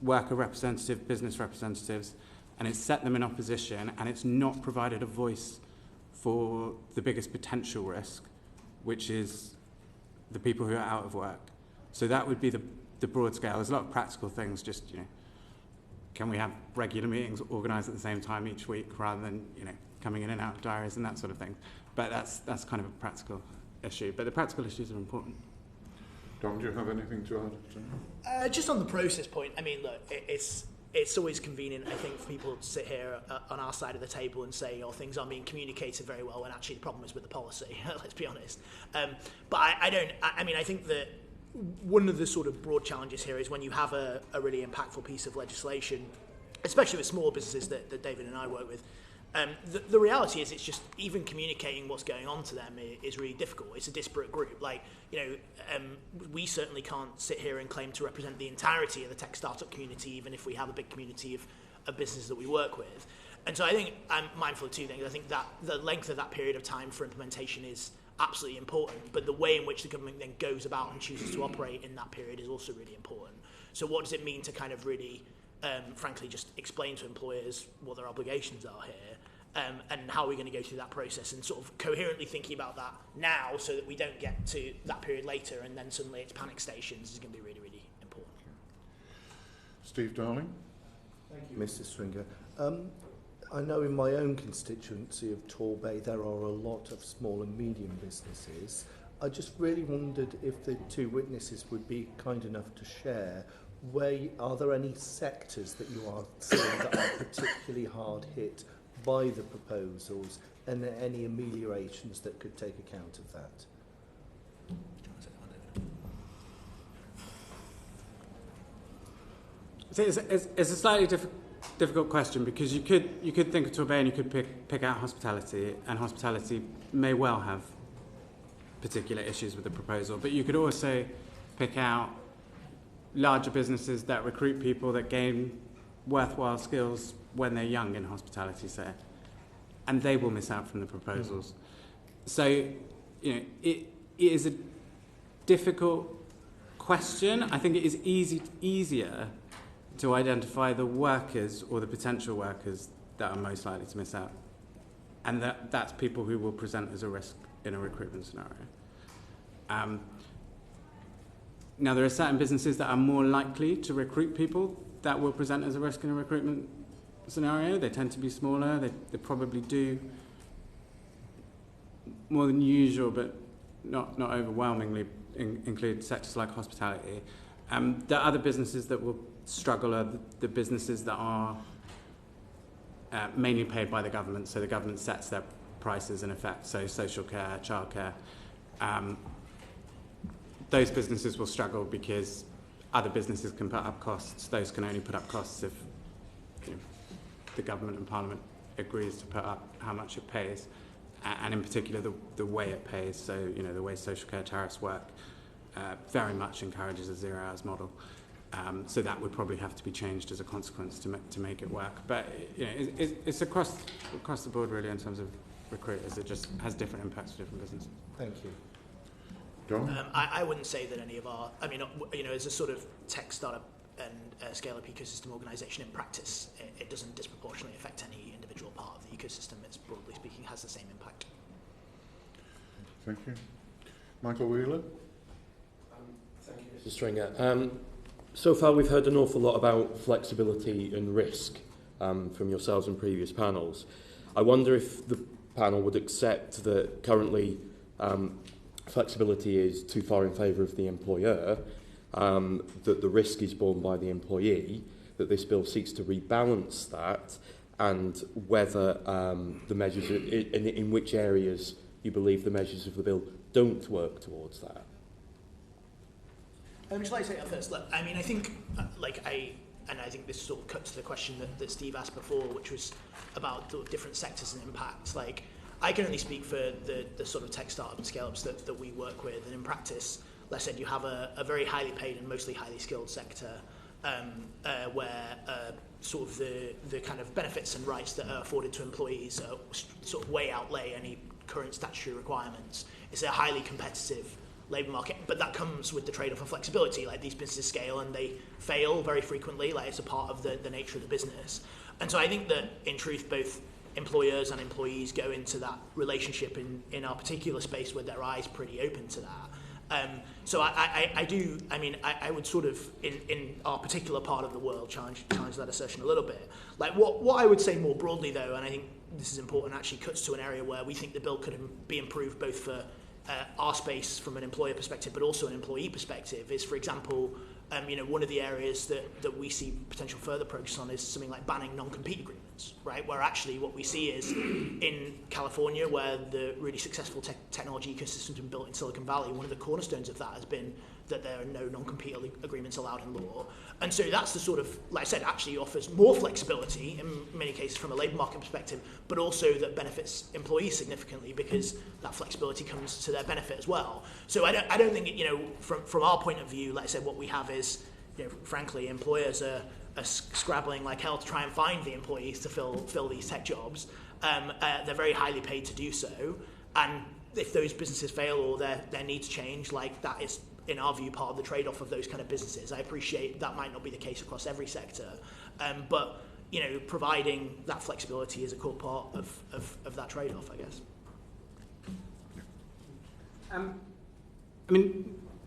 worker representative, business representatives, and it's set them in opposition, and it's not provided a voice for the biggest potential risk, which is the people who are out of work. So that would be the broad scale. There's a lot of practical things, just, can we have regular meetings organised at the same time each week rather than, coming in and out of diaries and that sort of thing. But that's kind of a practical issue. But the practical issues are important. Dom, do you have anything to add? Just on the process point, I mean, look, it's always convenient, I think, for people to sit here on our side of the table and say, things aren't being communicated very well, when actually the problem is with the policy, let's be honest. But I think that one of the sort of broad challenges here is when you have a really impactful piece of legislation, especially with small businesses that David and I work with, the reality is it's just even communicating what's going on to them is really difficult. It's a disparate group. We certainly can't sit here and claim to represent the entirety of the tech startup community, even if we have a big community of businesses that we work with. And so I think I'm mindful of two things. I think that the length of that period of time for implementation is absolutely important, but the way in which the government then goes about and chooses to operate in that period is also really important. So what does it mean to kind of really, frankly, just explain to employers what their obligations are here? And how are we going to go through that process and sort of coherently thinking about that now so that we don't get to that period later and then suddenly it's panic stations is going to be really, really important. Steve Darling. Thank you, Mr. Stringer. I know in my own constituency of Torbay there are a lot of small and medium businesses. I just really wondered if the two witnesses would be kind enough to share are there any sectors that you are seeing that are particularly hard hit by the proposals, and any ameliorations that could take account of that? It's a slightly difficult question, because you could think of Torbay and you could pick out hospitality, and hospitality may well have particular issues with the proposal, but you could also pick out larger businesses that recruit people that gain worthwhile skills when they're young in hospitality, say, and they will miss out from the proposals. So, it is a difficult question. I think it is easier to identify the workers or the potential workers that are most likely to miss out, and that's people who will present as a risk in a recruitment scenario. Now, there are certain businesses that are more likely to recruit people that will present as a risk in a recruitment scenario. They tend to be smaller. They probably do more than usual, but not overwhelmingly include sectors like hospitality. The other businesses that will struggle are the businesses that are mainly paid by the government. So the government sets their prices in effect. So social care, childcare. Those businesses will struggle because other businesses can put up costs. Those can only put up costs if the government and Parliament agrees to put up how much it pays, and in particular the way it pays. So the way social care tariffs work very much encourages a 0 hours model. So that would probably have to be changed as a consequence to make it work. But it's across the board really in terms of recruiters. It just has different impacts for different businesses. Thank you. I wouldn't say that any of our, as a sort of tech startup and scale-up ecosystem organisation in practice, it doesn't disproportionately affect any individual part of the ecosystem. It's, broadly speaking, has the same impact. Thank you. Michael Wheeler. Thank you, Mr. Stringer. So far we've heard an awful lot about flexibility and risk from yourselves in previous panels. I wonder if the panel would accept that currently flexibility is too far in favour of the employer, that the risk is borne by the employee, that this bill seeks to rebalance that, and whether the measures, in which areas you believe the measures of the bill don't work towards that. Shall I say that first? Look, I think, I think this sort of cuts to the question that Steve asked before, which was about the different sectors and impacts. I can only speak for the sort of tech startup and scale-ups that we work with, and in practice, like I said, you have a very highly paid and mostly highly skilled sector where sort of the kind of benefits and rights that are afforded to employees sort of way outlay any current statutory requirements. It's a highly competitive labour market, but that comes with the trade-off of flexibility. Like, these businesses scale and they fail very frequently. Like, it's a part of the nature of the business. And so I think that in truth, both employers and employees go into that relationship in our particular space with their eyes pretty open to that. So I would sort of, in our particular part of the world, challenge that assertion a little bit. Like, what I would say more broadly, though, and I think this is important, actually cuts to an area where we think the bill could be improved both for our space from an employer perspective, but also an employee perspective, is, for example, one of the areas that we see potential further progress on is something like banning non-compete agreements, right? Where actually what we see is in California, where the really successful technology ecosystem has been built in Silicon Valley, one of the cornerstones of that has been that there are no non-compete agreements allowed in law. And so that's the sort of, like I said, actually offers more flexibility in many cases from a labour market perspective, but also that benefits employees significantly because that flexibility comes to their benefit as well. So I don't think, from our point of view, like I said, what we have is, frankly, employers are scrabbling like hell to try and find the employees to fill these tech jobs. They're very highly paid to do so. And if those businesses fail or their needs change, like, that is, in our view, part of the trade-off of those kind of businesses. I appreciate that might not be the case across every sector, but providing that flexibility is a core part of that trade-off, I guess.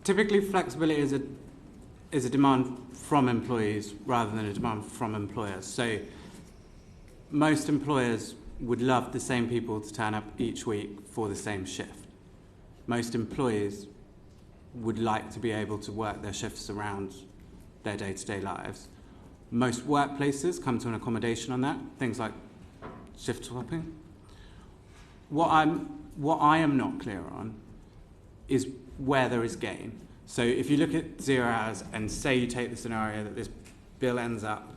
Typically flexibility is a demand from employees rather than a demand from employers. So most employers would love the same people to turn up each week for the same shift. Most employees would like to be able to work their shifts around their day-to-day lives. Most workplaces come to an accommodation on that, things like shift swapping. What I am not clear on is where there is gain. So if you look at 0 hours and say you take the scenario that this bill ends up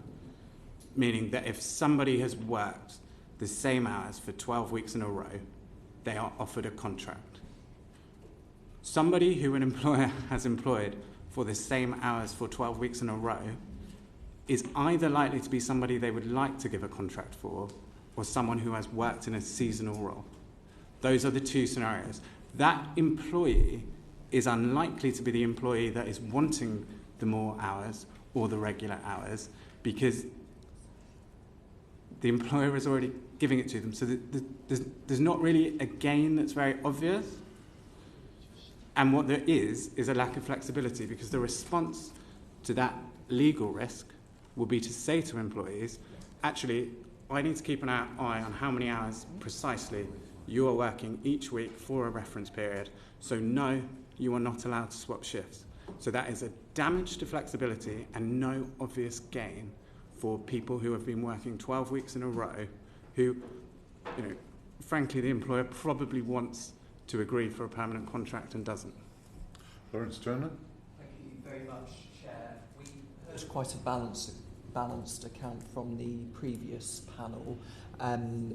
meaning that if somebody has worked the same hours for 12 weeks in a row, they are offered a contract. Somebody who an employer has employed for the same hours for 12 weeks in a row is either likely to be somebody they would like to give a contract for or someone who has worked in a seasonal role. Those are the two scenarios. That employee is unlikely to be the employee that is wanting the more hours or the regular hours because the employer is already giving it to them. So there's not really a gain that's very obvious. And what there is a lack of flexibility because the response to that legal risk will be to say to employees, actually, I need to keep an eye on how many hours precisely you are working each week for a reference period. So no, you are not allowed to swap shifts. So that is a damage to flexibility and no obvious gain for people who have been working 12 weeks in a row who, frankly, the employer probably wants to agree for a permanent contract and doesn't. Lawrence Turner. Thank you very much, Chair. We heard quite a balanced account from the previous panel,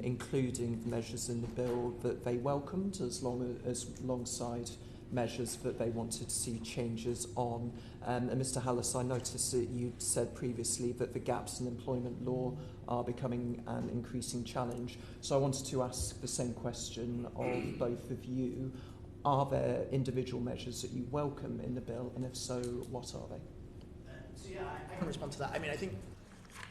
including measures in the bill that they welcomed alongside measures that they wanted to see changes on. And Mr. Hallas, I noticed that you said previously that the gaps in employment law are becoming an increasing challenge. So I wanted to ask the same question of both of you. Are there individual measures that you welcome in the bill, and if so, what are they? I can respond to that. I think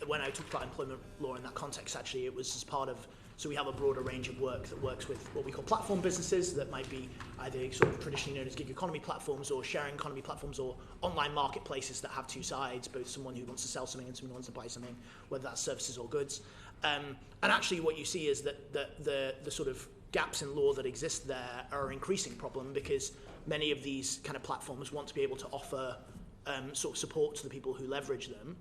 when I talked about employment law in that context, actually, it was as part of, so we have a broader range of work that works with what we call platform businesses that might be either sort of traditionally known as gig economy platforms or sharing economy platforms or online marketplaces that have two sides, both someone who wants to sell something and someone who wants to buy something, whether that's services or goods. And actually what you see is that the sort of gaps in law that exist there are an increasing problem because many of these kind of platforms want to be able to offer sort of support to the people who leverage them,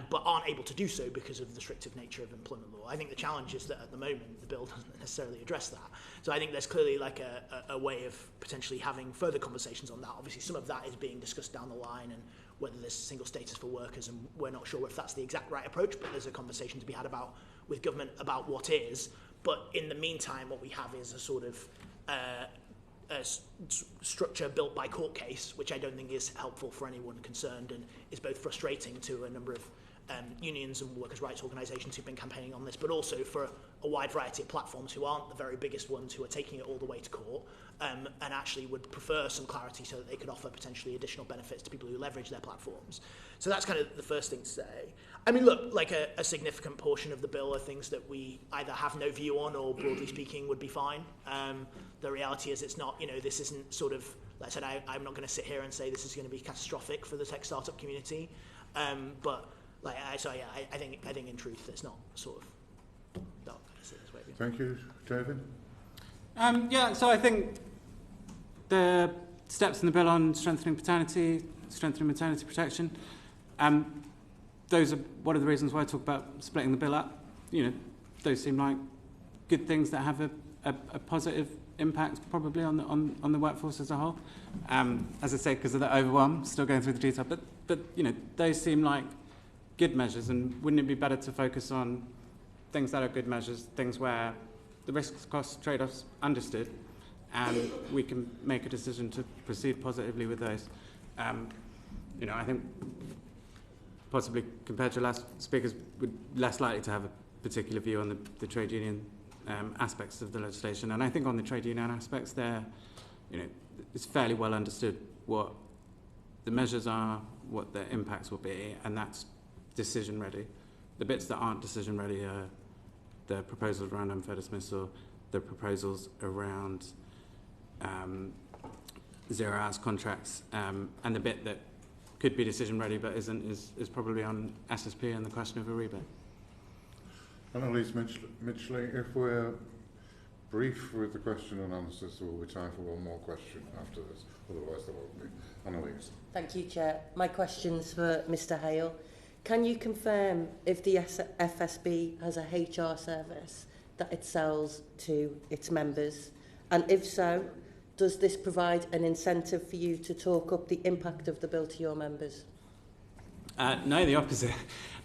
but aren't able to do so because of the restrictive nature of employment law. I think the challenge is that at the moment the bill doesn't necessarily address that. So I think there's clearly like a way of potentially having further conversations on that. Obviously some of that is being discussed down the line and whether there's single status for workers, and we're not sure if that's the exact right approach, but there's a conversation to be had with government about what is. But in the meantime, what we have is a sort of structure built by court case, which I don't think is helpful for anyone concerned and is both frustrating to a number of unions and workers' rights organisations who've been campaigning on this, but also for a wide variety of platforms who aren't the very biggest ones who are taking it all the way to court and actually would prefer some clarity so that they could offer potentially additional benefits to people who leverage their platforms. So that's kind of the first thing to say. I mean, look, like a significant portion of the bill are things that we either have no view on or, broadly speaking, would be fine. The reality is it's not, this isn't sort of, like I said, I'm not going to sit here and say this is going to be catastrophic for the tech startup community. But I think in truth it's not sort of dark. Thank you, David. So I think the steps in the bill on strengthening maternity protection, those are one of the reasons why I talk about splitting the bill up. Those seem like good things that have a positive impact probably on the workforce as a whole. As I say, because of the overwhelm, still going through the detail, but those seem like good measures, and wouldn't it be better to focus on things that are good measures, things where the risks, costs, trade-offs understood, and we can make a decision to proceed positively with those. I think possibly compared to last speakers, we're less likely to have a particular view on the trade union aspects of the legislation, and I think on the trade union aspects, it's fairly well understood what the measures are, what the impacts will be, and that's decision ready. The bits that aren't decision ready are the proposals around unfair dismissal, the proposals around 0 hours contracts, and the bit that could be decision ready but isn't is probably on SSP and the question of a rebate. Annalise Midgley, if we're brief with the question and answers, there will be time for one more question after this, otherwise there won't be. Annalise. Thank you, Chair. My question's for Mr. Hale. Can you confirm if the FSB has a HR service that it sells to its members? And if so, does this provide an incentive for you to talk up the impact of the bill to your members? No, the opposite.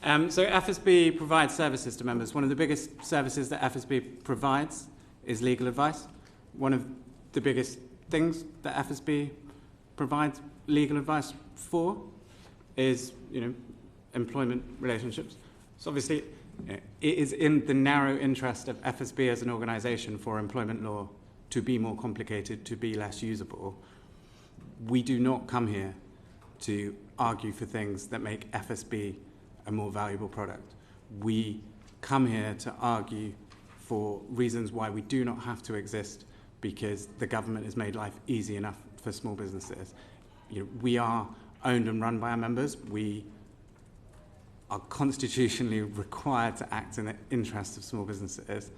So FSB provides services to members. One of the biggest services that FSB provides is legal advice. One of the biggest things that FSB provides legal advice for is, employment relationships. So obviously, it is in the narrow interest of FSB as an organisation for employment law to be more complicated, to be less usable. We do not come here to argue for things that make FSB a more valuable product. We come here to argue for reasons why we do not have to exist, because the government has made life easy enough for small businesses. We are owned and run by our members. We are constitutionally required to act in the interests of small businesses.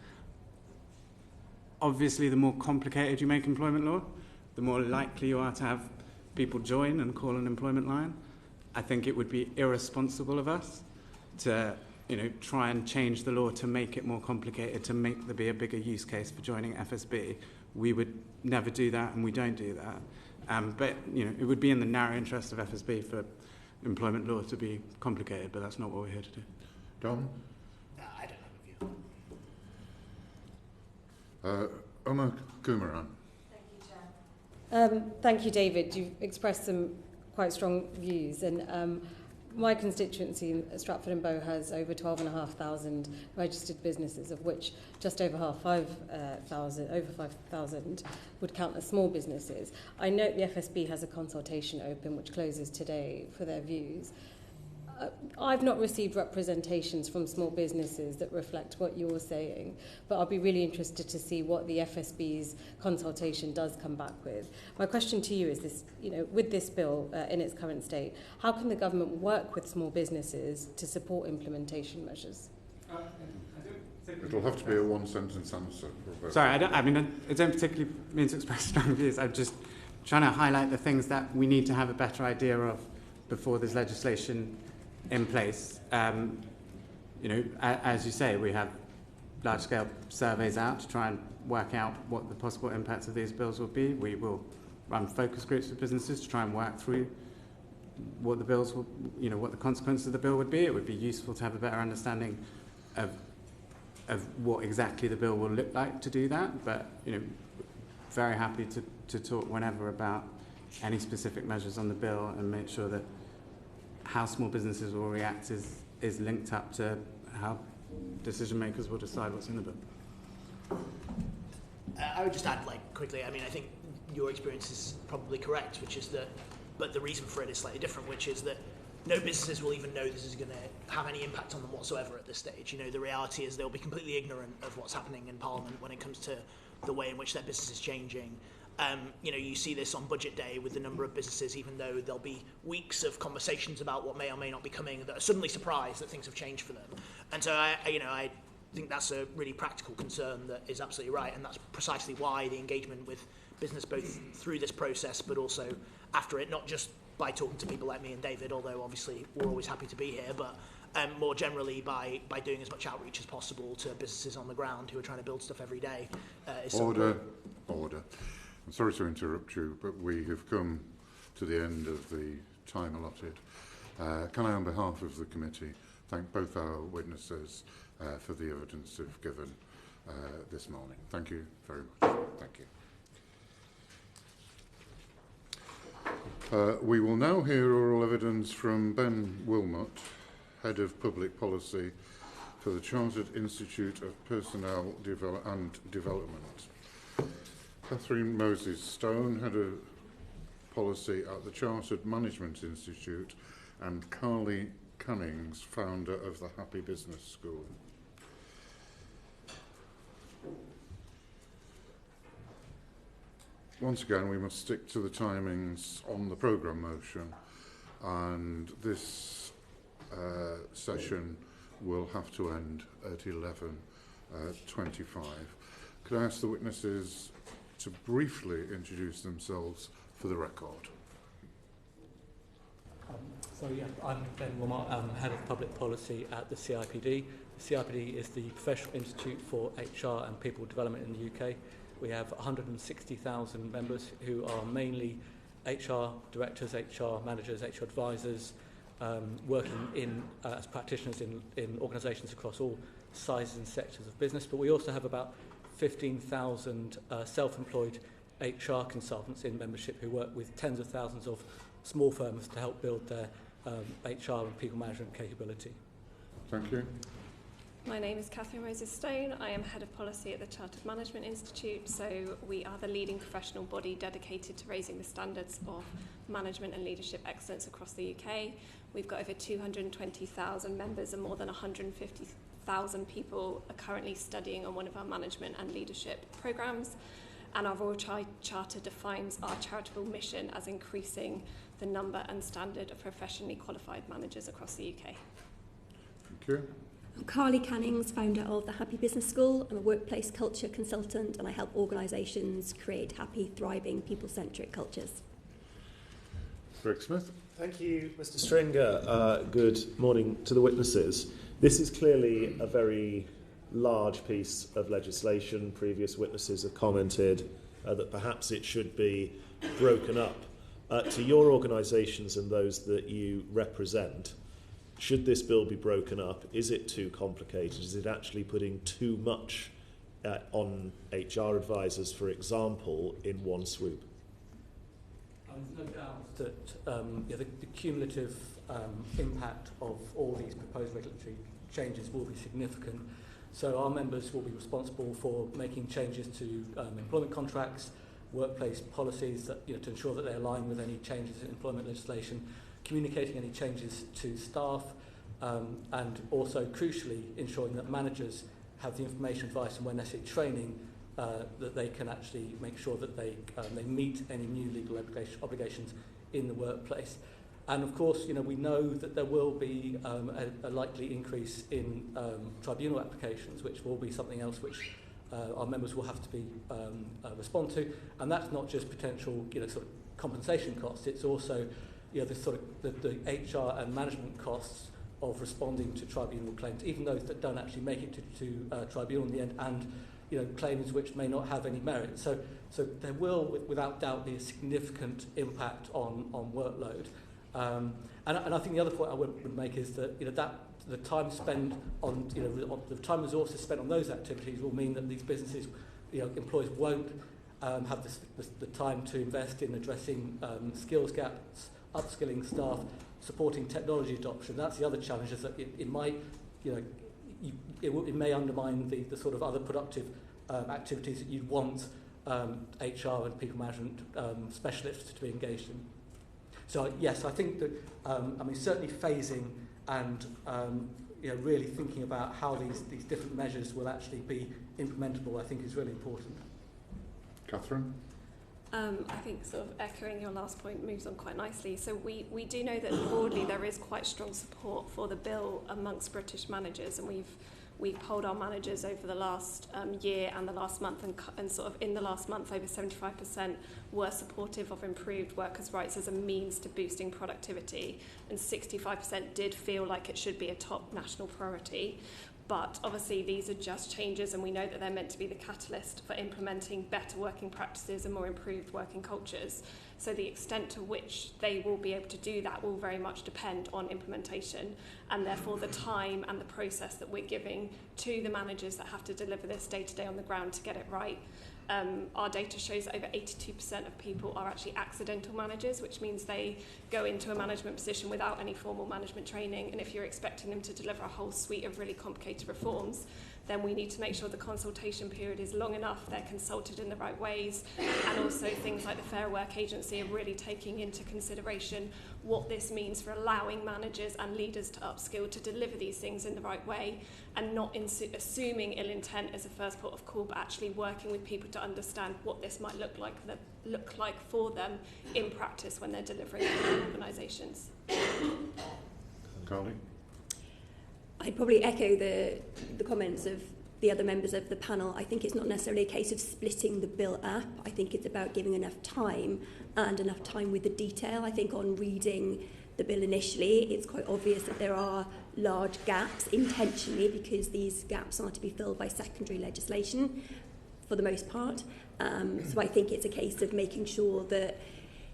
Obviously, the more complicated you make employment law, the more likely you are to have people join and call an employment line. I think it would be irresponsible of us to try and change the law to make it more complicated, to make there be a bigger use case for joining FSB. We would never do that, and we don't do that. But it would be in the narrow interest of FSB for employment law to be complicated, but that's not what we're here to do. Dom? I don't have a view. Uma Kumaran. Thank you, David. You've expressed some quite strong views, and my constituency, Stratford and Bow, has over 12,500 registered businesses, of which just over 5,000 would count as small businesses. I note the FSB has a consultation open which closes today for their views. I've not received representations from small businesses that reflect what you're saying, but I'll be really interested to see what the FSB's consultation does come back with. My question to you is this, with this bill in its current state, how can the government work with small businesses to support implementation measures? It'll have to be a one-sentence answer. Sorry, I don't particularly mean to express strong views. I'm just trying to highlight the things that we need to have a better idea of before there's legislation in place. As you say, we have large-scale surveys out to try and work out what the possible impacts of these bills will be. We will run focus groups with businesses to try and work through what the bills will, what the consequences of the bill would be. It would be useful to have a better understanding of of what exactly the bill will look like to do that, but very happy to talk whenever about any specific measures on the bill and make sure that how small businesses will react is linked up to how decision makers will decide what's in the bill. I would just add, quickly, I think your experience is probably correct, which is that, but the reason for it is slightly different, which is that no businesses will even know this is going to have any impact on them whatsoever at this stage. The reality is they'll be completely ignorant of what's happening in Parliament when it comes to the way in which their business is changing. You see this on budget day with the number of businesses, even though there'll be weeks of conversations about what may or may not be coming, that are suddenly surprised that things have changed for them. And so I think that's a really practical concern that is absolutely right, and that's precisely why the engagement with business, both through this process but also after it, not just by talking to people like me and David, although obviously we're always happy to be here, but more generally by doing as much outreach as possible to businesses on the ground who are trying to build stuff every day. Order. I'm sorry to interrupt you, but we have come to the end of the time allotted. Can I, on behalf of the committee, thank both our witnesses for the evidence they've given this morning. Thank you very much. Thank you. We will now hear oral evidence from Ben Willmott, Head of Public Policy for the Chartered Institute of Personnel and Development. Cathryn Moses-Stone, Head of Policy at the Chartered Management Institute, and Carly Cannings, founder of the Happy Business School. Once again, we must stick to the timings on the programme motion, and this session will have to end at 11:25. Could I ask the witnesses to briefly introduce themselves for the record? I'm Ben Willmott, Head of Public Policy at the CIPD. The CIPD is the Professional Institute for HR and People Development in the UK. We have 160,000 members who are mainly HR directors, HR managers, HR advisors, working as practitioners in organisations across all sizes and sectors of business. But we also have about 15,000 self-employed HR consultants in membership who work with tens of thousands of small firms to help build their HR and people management capability. Thank you. My name is Cathryn Moses-Stone. I am Head of Policy at the Chartered Management Institute. So we are the leading professional body dedicated to raising the standards of management and leadership excellence across the UK. We've got over 220,000 members and more than 150,000 people are currently studying on one of our management and leadership programmes. And our Royal Charter defines our charitable mission as increasing the number and standard of professionally qualified managers across the UK. Thank you. I'm Carly Cannings, founder of the Happy Business School. I'm a workplace culture consultant and I help organisations create happy, thriving, people-centric cultures. Greg Smith. Thank you, Mr. Stringer. Good morning to the witnesses. This is clearly a very large piece of legislation. Previous witnesses have commented that perhaps it should be broken up. To your organisations and those that you represent, should this bill be broken up? Is it too complicated? Is it actually putting too much on HR advisors, for example, in one swoop? There's no doubt that the cumulative impact of all these proposed regulatory changes will be significant. So our members will be responsible for making changes to employment contracts, workplace policies that, to ensure that they align with any changes in employment legislation, communicating any changes to staff, and also crucially ensuring that managers have the information, advice and when necessary training that they can actually make sure that they meet any new legal obligations in the workplace. And of course, we know that there will be a likely increase in tribunal applications, which will be something else which our members will have to be respond to. And that's not just potential, sort of compensation costs. It's also, the HR and management costs of responding to tribunal claims, even those that don't actually make it to tribunal in the end, and claims which may not have any merit. So there will, without doubt, be a significant impact on workload. And I think the other point I would make is that that the time spent on the time resources spent on those activities will mean that these businesses, employers won't have the time to invest in addressing skills gaps, upskilling staff, supporting technology adoption. That's the other challenge, is that it might, it may undermine the sort of other productive activities that you'd want HR and people management specialists to be engaged in. So yes, I think that certainly phasing and really thinking about how these different measures will actually be implementable, I think, is really important. Cathryn? I think sort of echoing your last point moves on quite nicely. So we do know that broadly there is quite strong support for the bill amongst British managers, and we've polled our managers over the last year and the last month, and sort of in the last month over 75% were supportive of improved workers' rights as a means to boosting productivity, and 65% did feel like it should be a top national priority. But obviously these are just changes, and we know that they're meant to be the catalyst for implementing better working practices and more improved working cultures. So the extent to which they will be able to do that will very much depend on implementation, and therefore the time and the process that we're giving to the managers that have to deliver this day to day on the ground to get it right. Our data shows that over 82% of people are actually accidental managers, which means they go into a management position without any formal management training, and if you're expecting them to deliver a whole suite of really complicated reforms, then we need to make sure the consultation period is long enough, they're consulted in the right ways, and also things like the Fair Work Agency are really taking into consideration what this means for allowing managers and leaders to upskill to deliver these things in the right way, and not assuming ill intent as a first port of call, but actually working with people to understand what this might look like for them in practice when they're delivering it in organisations. Carly? I'd probably echo the comments of the other members of the panel. I think it's not necessarily a case of splitting the bill up. I think it's about giving enough time and enough time with the detail. I think on reading the bill initially, it's quite obvious that there are large gaps intentionally, because these gaps are to be filled by secondary legislation for the most part. So I think it's a case of making sure that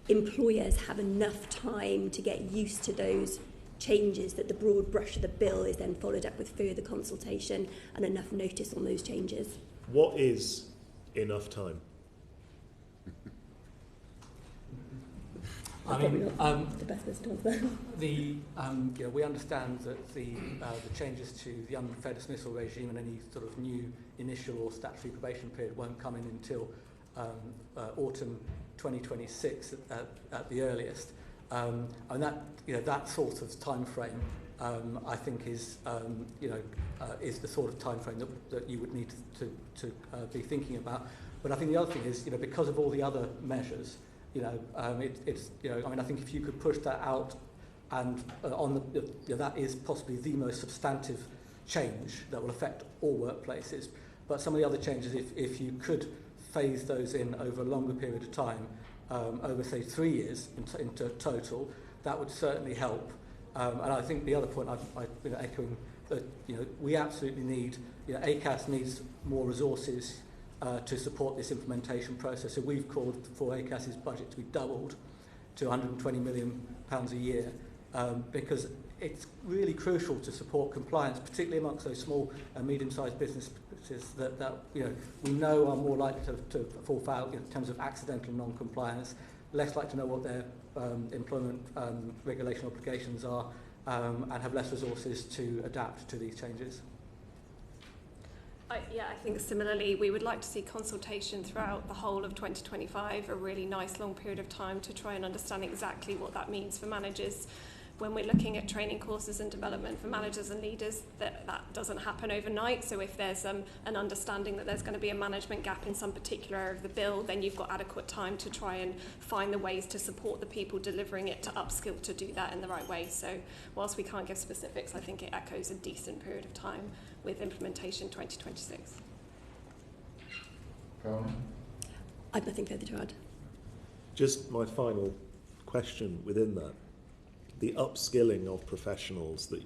employers have enough time to get used to those changes, that the broad brush of the bill is then followed up with further consultation and enough notice on those changes. What is enough time? I mean, the best person to answer. We understand that the changes to the unfair dismissal regime and any sort of new initial or statutory probation period won't come in until autumn 2026 at the earliest. And that sort of time frame, I think, is the sort of time frame that you would need to be thinking about. But I think the other thing is, because of all the other measures, I think if you could push that out, and that is possibly the most substantive change that will affect all workplaces. But some of the other changes, if you could phase those in over a longer period of time, over say 3 years in total, that would certainly help. And I think the other point I've echoing that we absolutely need, ACAS needs more resources to support this implementation process. So we've called for ACAS's budget to be doubled to £120 million a year, because it's really crucial to support compliance, particularly amongst those small and medium-sized businesses that we know are more likely to fall foul in terms of accidental non-compliance, less likely to know what their employment regulation obligations are, and have less resources to adapt to these changes. I think similarly, we would like to see consultation throughout the whole of 2025, a really nice long period of time to try and understand exactly what that means for managers. When we're looking at training courses and development for managers and leaders, that doesn't happen overnight. So if there's an understanding that there's going to be a management gap in some particular area of the bill, then you've got adequate time to try and find the ways to support the people delivering it to upskill to do that in the right way. So whilst we can't give specifics, I think it echoes a decent period of time with implementation 2026. I've nothing further to add. Just my final question within that. The upskilling of professionals that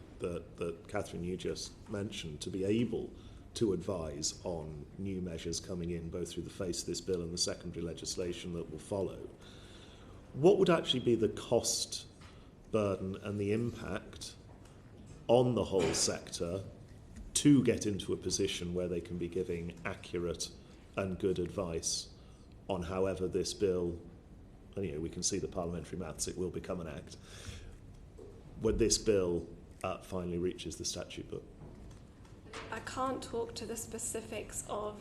Cathryn, you just mentioned, to be able to advise on new measures coming in, both through the face of this bill and the secondary legislation that will follow. What would actually be the cost burden and the impact on the whole sector to get into a position where they can be giving accurate and good advice on however this bill, and you know, we can see the parliamentary maths, it will become an act, when this bill finally reaches the statute book. I can't talk to the specifics of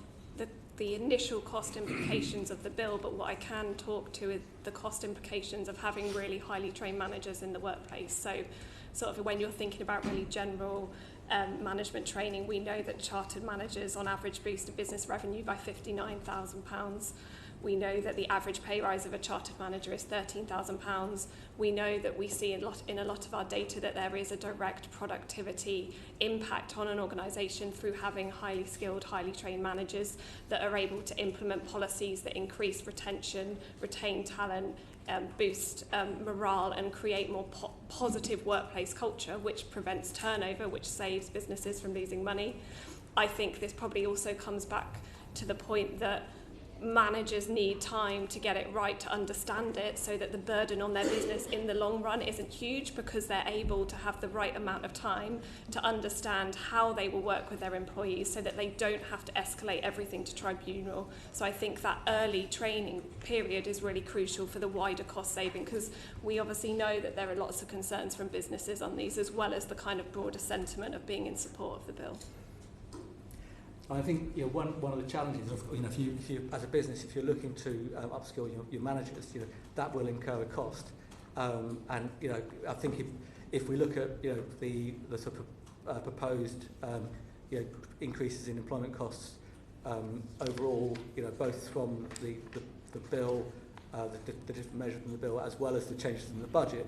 the initial cost implications of the bill, but what I can talk to is the cost implications of having really highly trained managers in the workplace. So sort of when you're thinking about really general management training, we know that chartered managers on average boost a business revenue by £59,000. We know that the average pay rise of a chartered manager is £13,000. We know that we see in a lot of our data that there is a direct productivity impact on an organisation through having highly skilled, highly trained managers that are able to implement policies that increase retention, retain talent, boost morale and create more positive workplace culture, which prevents turnover, which saves businesses from losing money. I think this probably also comes back to the point that managers need time to get it right, to understand it, so that the burden on their business in the long run isn't huge, because they're able to have the right amount of time to understand how they will work with their employees so that they don't have to escalate everything to tribunal. So I think that early training period is really crucial for the wider cost saving, because we obviously know that there are lots of concerns from businesses on these, as well as the kind of broader sentiment of being in support of the bill. I think one of the challenges of if you as a business, if you're looking to upskill your managers, that will incur a cost, and I think if we look at the sort of proposed increases in employment costs overall, both from the bill, the different measures in the bill, as well as the changes in the budget,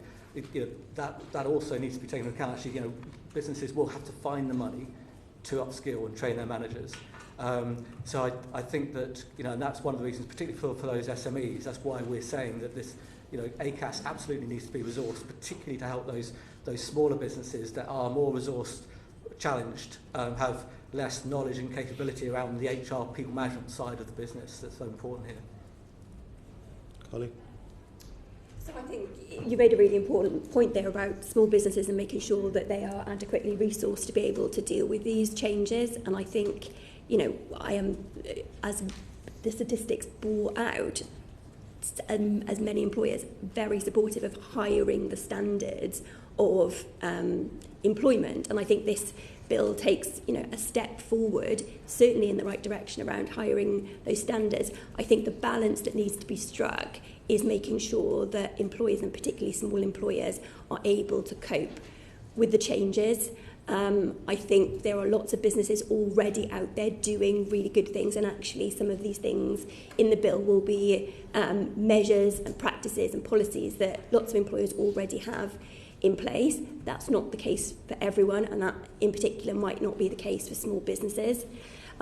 that also needs to be taken into account. Actually, businesses will have to find the money to upskill and train their managers. So I think that, and that's one of the reasons, particularly for those SMEs, that's why we're saying that this, ACAS absolutely needs to be resourced, particularly to help those smaller businesses that are more resource challenged, have less knowledge and capability around the HR people management side of the business that's so important here. Holly? So I think you made a really important point there about small businesses and making sure that they are adequately resourced to be able to deal with these changes. And I think, I am, as the statistics bore out, as many employers, very supportive of hiring the standards of employment. And I think this bill takes, a step forward, certainly in the right direction around hiring those standards. I think the balance that needs to be struck is making sure that employers, and particularly small employers, are able to cope with the changes. I think there are lots of businesses already out there doing really good things, and actually some of these things in the bill will be measures and practices and policies that lots of employers already have in place. That's not the case for everyone, and that in particular might not be the case for small businesses.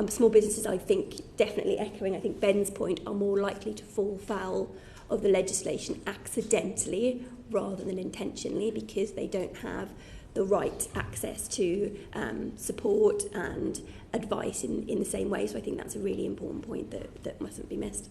Small businesses, I think, definitely echoing, I think, Ben's point, are more likely to fall foul of the legislation accidentally rather than intentionally, because they don't have the right access to support and advice in the same way. So I think that's a really important point that mustn't be missed.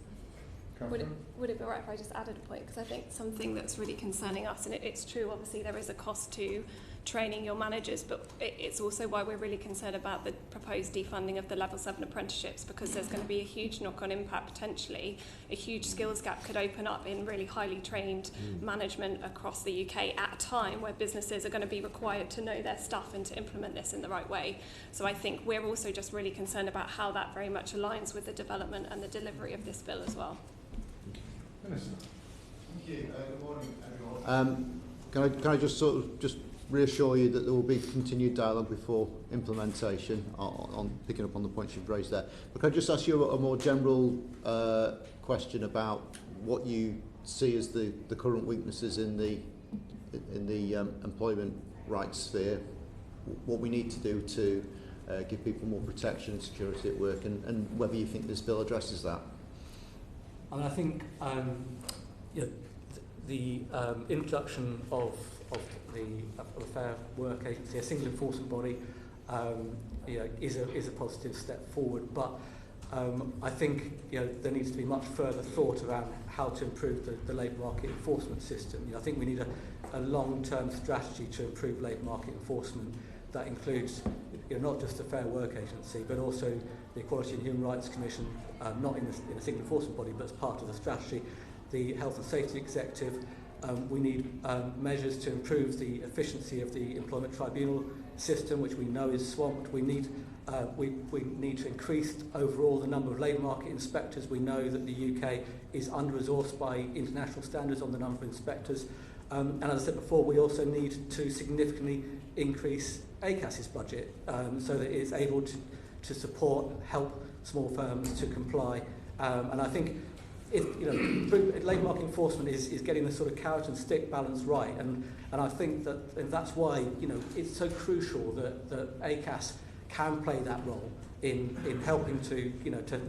Would it be right if I just added a point? Because I think something that's really concerning us, and it's true, obviously there is a cost to training your managers, but it's also why we're really concerned about the proposed defunding of the level 7 apprenticeships, because there's going to be a huge knock-on impact potentially. A huge skills gap could open up in really highly trained management across the UK at a time where businesses are going to be required to know their stuff and to implement this in the right way. So I think we're also just really concerned about how that very much aligns with the development and the delivery of this bill as well. Minister. Thank you. Good morning, everyone. Can I just sort of reassure you that there will be continued dialogue before implementation on picking up on the points you've raised there. But can I just ask you a more general question about what you see as the current weaknesses in the employment rights sphere, what we need to do to give people more protection and security at work, and whether you think this bill addresses that? I think the introduction of the Fair Work Agency, a single enforcement body, is a positive step forward. But I think there needs to be much further thought around how to improve the labour market enforcement system. I think we need a long-term strategy to improve labour market enforcement that includes not just the Fair Work Agency, but also the Equality and Human Rights Commission, not in a single enforcement body, but as part of the strategy, the Health and Safety Executive. We need measures to improve the efficiency of the employment tribunal system, which we know is swamped. We need to increase overall the number of labour market inspectors. We know that the UK is under-resourced by international standards on the number of inspectors. And as I said before, we also need to significantly increase ACAS's budget so that it is able to support, help small firms to comply. And I think labour market enforcement is getting the sort of carrot and stick balance right. And I think that that's why it's so crucial that ACAS can play that role in helping to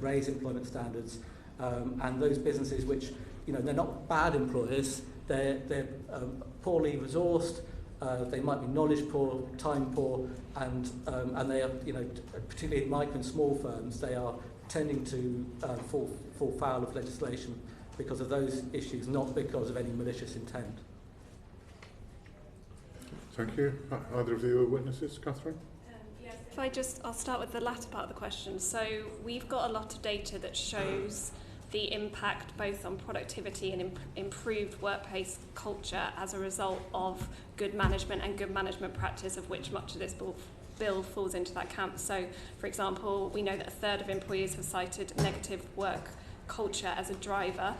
raise employment standards, and those businesses which they're not bad employers, they're poorly resourced, they might be knowledge poor, time poor, and they are particularly micro and small firms, they are tending to fall foul of legislation because of those issues, not because of any malicious intent. Thank you. Either of you are witnesses, Cathryn? Yes, I'll start with the latter part of the question. So we've got a lot of data that shows the impact both on productivity and improved workplace culture as a result of good management and good management practice, of which much of this bill falls into that camp. So, for example, we know that a third of employees have cited negative work culture as a driver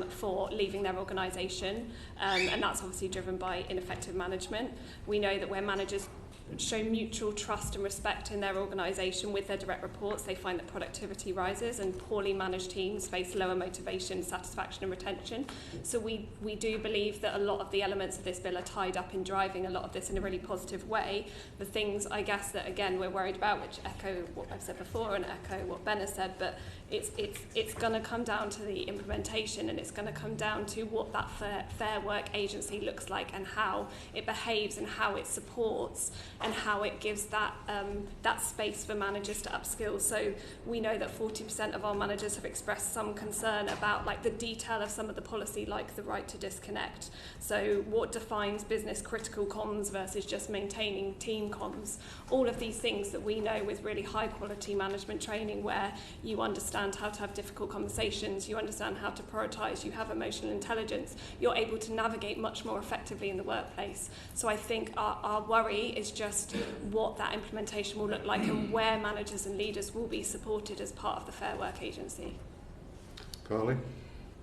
for leaving their organisation, and that's obviously driven by ineffective management. We know that where managers show mutual trust and respect in their organisation with their direct reports, they find that productivity rises, and poorly managed teams face lower motivation, satisfaction and retention. So we do believe that a lot of the elements of this bill are tied up in driving a lot of this in a really positive way. The things, I guess, that again we're worried about, which echo what I've said before and echo what Ben has said, but it's going to come down to the implementation, and it's going to come down to what that fair work agency looks like and how it behaves and how it supports and how it gives that space for managers to upskill. So we know that 40% of our managers have expressed some concern about the detail of some of the policy, like the right to disconnect. So what defines business critical comms versus just maintaining team comms? All of these things that we know with really high quality management training, where you understand how to have difficult conversations, you understand how to prioritise, you have emotional intelligence, you're able to navigate much more effectively in the workplace. So I think our worry is just what that implementation will look like and where managers and leaders will be supported as part of the Fair Work Agency. Carly?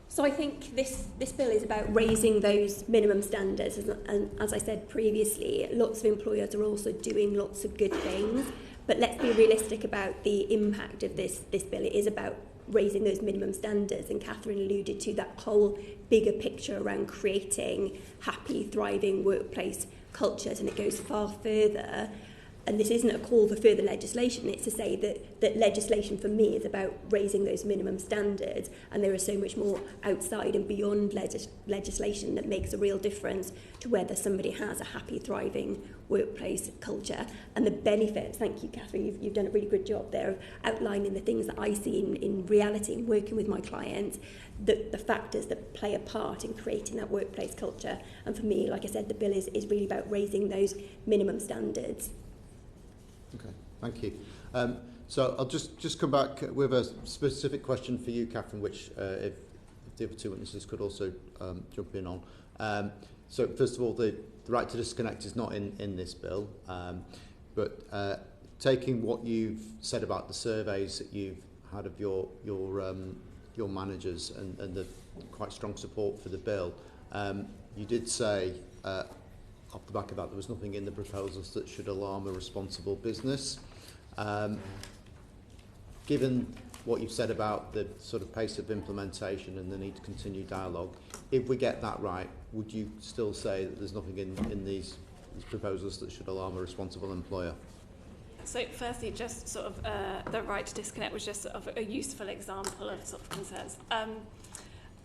So I think this bill is about raising those minimum standards, and as I said previously, lots of employers are also doing lots of good things. But let's be realistic about the impact of this bill. It is about raising those minimum standards, and Cathryn alluded to that whole bigger picture around creating happy, thriving workplace cultures, and it goes far further. And this isn't a call for further legislation, it's to say that legislation for me is about raising those minimum standards, and there is so much more outside and beyond legislation that makes a real difference to whether somebody has a happy, thriving workplace culture. And the benefits, thank you Cathryn, you've done a really good job there of outlining the things that I see in reality in working with my clients, the factors that play a part in creating that workplace culture. And for me, like I said, the bill is really about raising those minimum standards. Okay, thank you. So I'll just come back with a specific question for you, Cathryn, which if the other two witnesses could also jump in on. So first of all, the right to disconnect is not in this bill, but taking what you've said about the surveys that you've had of your managers and the quite strong support for the bill, you did say off the back of that, there was nothing in the proposals that should alarm a responsible business. Given what you've said about the sort of pace of implementation and the need to continue dialogue, if we get that right, would you still say that there's nothing in these proposals that should alarm a responsible employer? So firstly, just sort of the right to disconnect was just sort of a useful example of sort of concerns.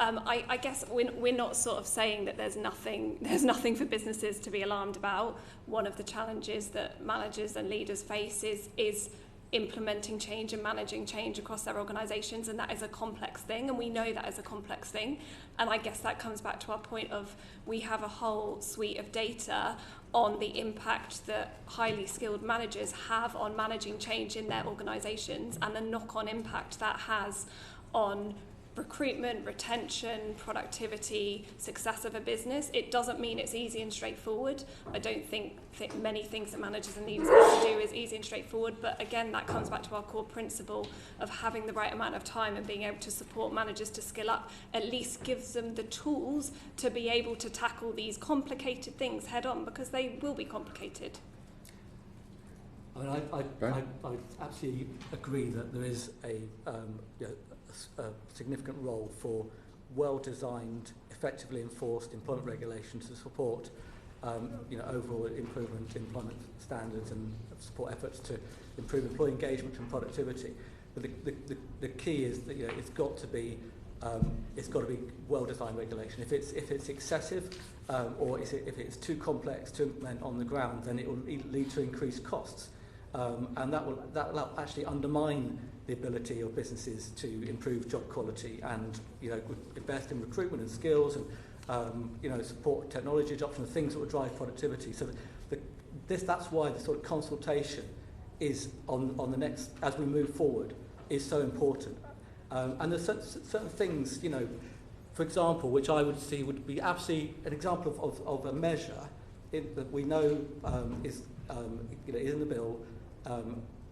I guess we're not sort of saying that there's nothing for businesses to be alarmed about. One of the challenges that managers and leaders face is implementing change and managing change across their organisations, and that is a complex thing, and we know that is a complex thing. And I guess that comes back to our point of we have a whole suite of data on the impact that highly skilled managers have on managing change in their organisations and the knock-on impact that has on recruitment, retention, productivity, success of a business. It doesn't mean it's easy and straightforward. I don't think many things that managers and leaders have to do is easy and straightforward, but again, that comes back to our core principle of having the right amount of time and being able to support managers to skill up, at least gives them the tools to be able to tackle these complicated things head on, because they will be complicated. I mean, I absolutely agree that there is a significant role for well-designed, effectively enforced employment regulations to support overall improvement in employment standards and support efforts to improve employee engagement and productivity. But the key is that it's got to be well-designed regulation. If it's excessive or if it's too complex to implement on the ground, then it will lead to increased costs, and that will actually undermine the ability of businesses to improve job quality and invest in recruitment and skills and support technology adoption, the things that will drive productivity. So that's why the sort of consultation is on the next, as we move forward, is so important. And there's certain things, for example, which I would see would be absolutely an example of a measure that we know is in the bill.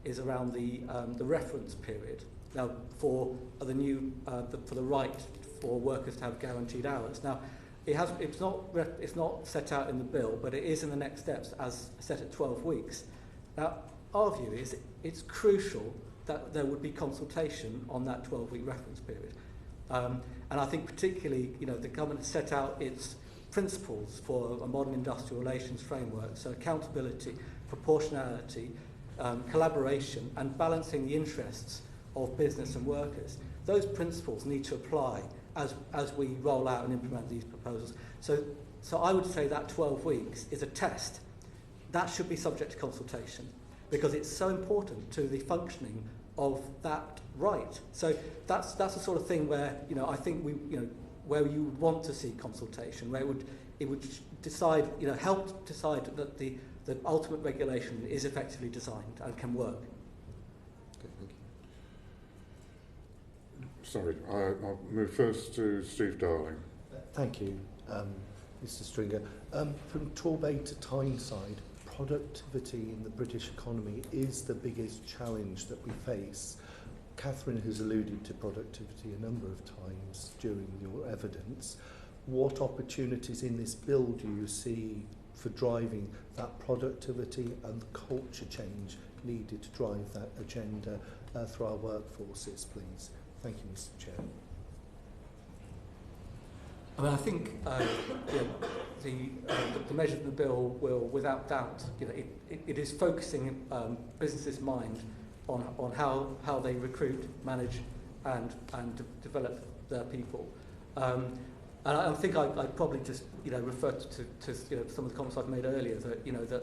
Is around the reference period. Now, for the new for the right for workers to have guaranteed hours. Now, it's not set out in the bill, but it is in the next steps as set at 12 weeks. Now, our view is it's crucial that there would be consultation on that 12-week reference period, and I think particularly the government has set out its principles for a modern industrial relations framework. So accountability, proportionality, collaboration and balancing the interests of business and workers. Those principles need to apply as we roll out and implement these proposals. So I would say that 12 weeks is a test. That should be subject to consultation because it's so important to the functioning of that right. So that's the sort of thing where I think where you would want to see consultation, where it would decide help decide that the ultimate regulation is effectively designed and can work. Okay, thank you. Sorry, I'll move first to Steve Darling. Thank you, Mr. Stringer. From Torbay to Tyneside, productivity in the British economy is the biggest challenge that we face. Cathryn has alluded to productivity a number of times during your evidence. What opportunities in this bill do you see for driving that productivity and the culture change needed to drive that agenda through our workforces, please? Thank you, Mr. Chair. I mean, I think the measure of the bill will, without doubt, it is focusing businesses' mind on how they recruit, manage, and develop their people. And I think I'd probably just refer to some of the comments I've made earlier that that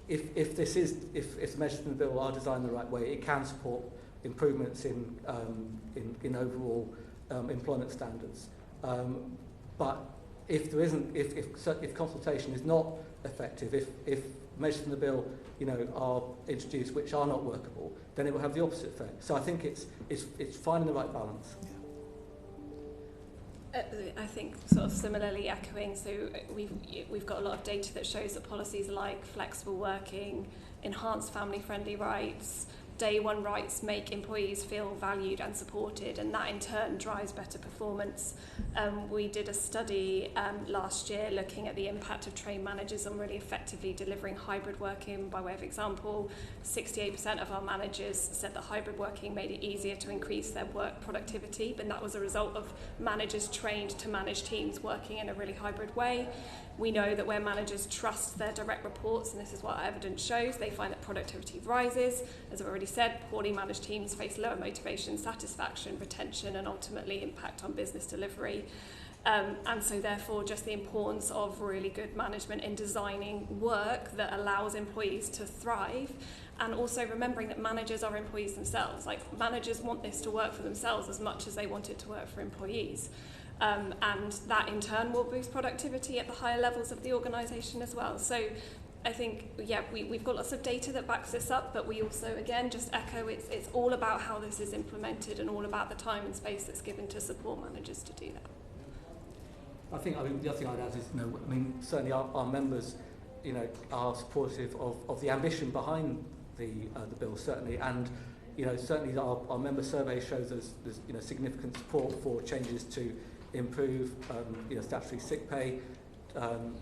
if the measures in the bill are designed the right way, it can support improvements in overall employment standards. But if there isn't, if consultation is not effective, if measures in the bill are introduced which are not workable, then it will have the opposite effect. So I think it's finding the right balance. I think sort of similarly echoing, so we've got a lot of data that shows that policies like flexible working, enhanced family-friendly rights, day one rights make employees feel valued and supported, and that in turn drives better performance. We did a study last year looking at the impact of trained managers on really effectively delivering hybrid working. By way of example, 68% of our managers said that hybrid working made it easier to increase their work productivity, but that was a result of managers trained to manage teams working in a really hybrid way. We know that where managers trust their direct reports, and this is what our evidence shows, they find that productivity rises. As I've already said, poorly managed teams face lower motivation, satisfaction, retention, and ultimately impact on business delivery. And so therefore just the importance of really good management in designing work that allows employees to thrive, and also remembering that managers are employees themselves. Like, managers want this to work for themselves as much as they want it to work for employees. And that in turn will boost productivity at the higher levels of the organisation as well. So I think, yeah, we've got lots of data that backs this up, but we also, again, just echo it's all about how this is implemented and all about the time and space that's given to support managers to do that. I think, the other thing I'd add is, certainly our members, are supportive of the ambition behind the bill, certainly, and certainly our member survey shows there's significant support for changes to improve statutory sick pay,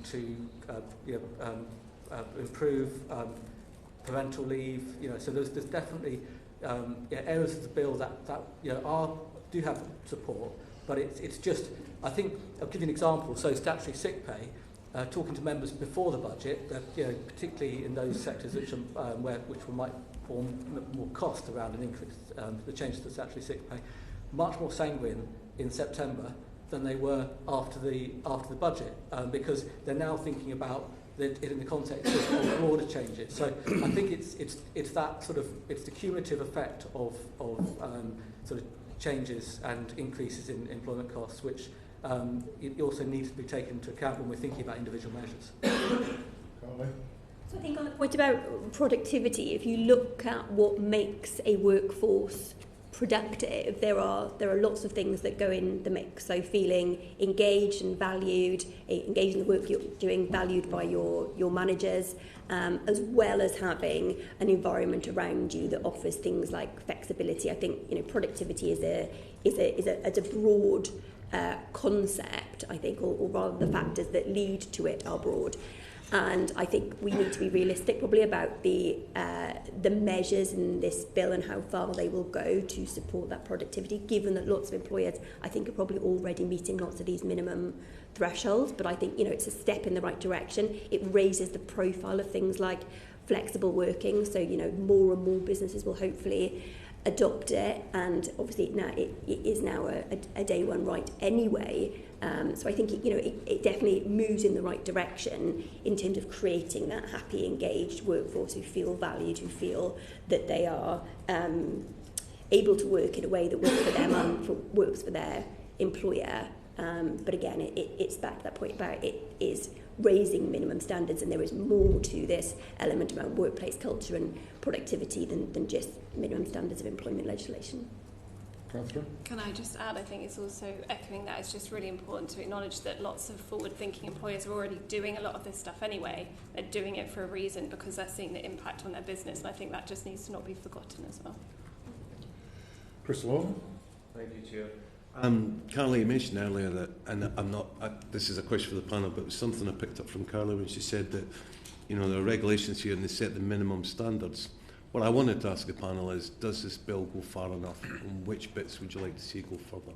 to improve parental leave. So there's definitely areas of the bill that do have support, but it's just, I think, I'll give you an example. So statutory sick pay, talking to members before the budget, particularly in those sectors which might form more cost around an increase, the changes to statutory sick pay, much more sanguine in September than they were after the budget, because they're now thinking about it in the context of broader changes. So I think it's that sort of, it's the cumulative effect of sort of changes and increases in employment costs, which it also needs to be taken into account when we're thinking about individual measures. So I think on the point about productivity, if you look at what makes a workforce productive, there are lots of things that go in the mix. So feeling engaged and valued, engaged in the work you're doing, valued by your managers, as well as having an environment around you that offers things like flexibility. I think productivity is a broad concept, I think, or rather the factors that lead to it are broad. And I think we need to be realistic probably about the measures in this bill and how far they will go to support that productivity, given that lots of employers, I think, are probably already meeting lots of these minimum thresholds. But I think, it's a step in the right direction. It raises the profile of things like flexible working. So, more and more businesses will hopefully adopt it, and obviously now it is now a day one right anyway. So I think it definitely moves in the right direction in terms of creating that happy, engaged workforce who feel valued, who feel that they are able to work in a way that works for them and works for their employer. But again, it's back to that point about it is raising minimum standards, and there is more to this element around workplace culture and productivity than just minimum standards of employment legislation. Cathryn? Can I just add, I think it's also echoing that it's just really important to acknowledge that lots of forward-thinking employers are already doing a lot of this stuff anyway. They're doing it for a reason because they're seeing the impact on their business, and I think that just needs to not be forgotten as well. Percival? Thank you, Chair. Carla, you mentioned earlier that, and this is a question for the panel, but it was something I picked up from Carla when she said that, there are regulations here and they set the minimum standards. What I wanted to ask the panel is, does this bill go far enough, and which bits would you like to see go further?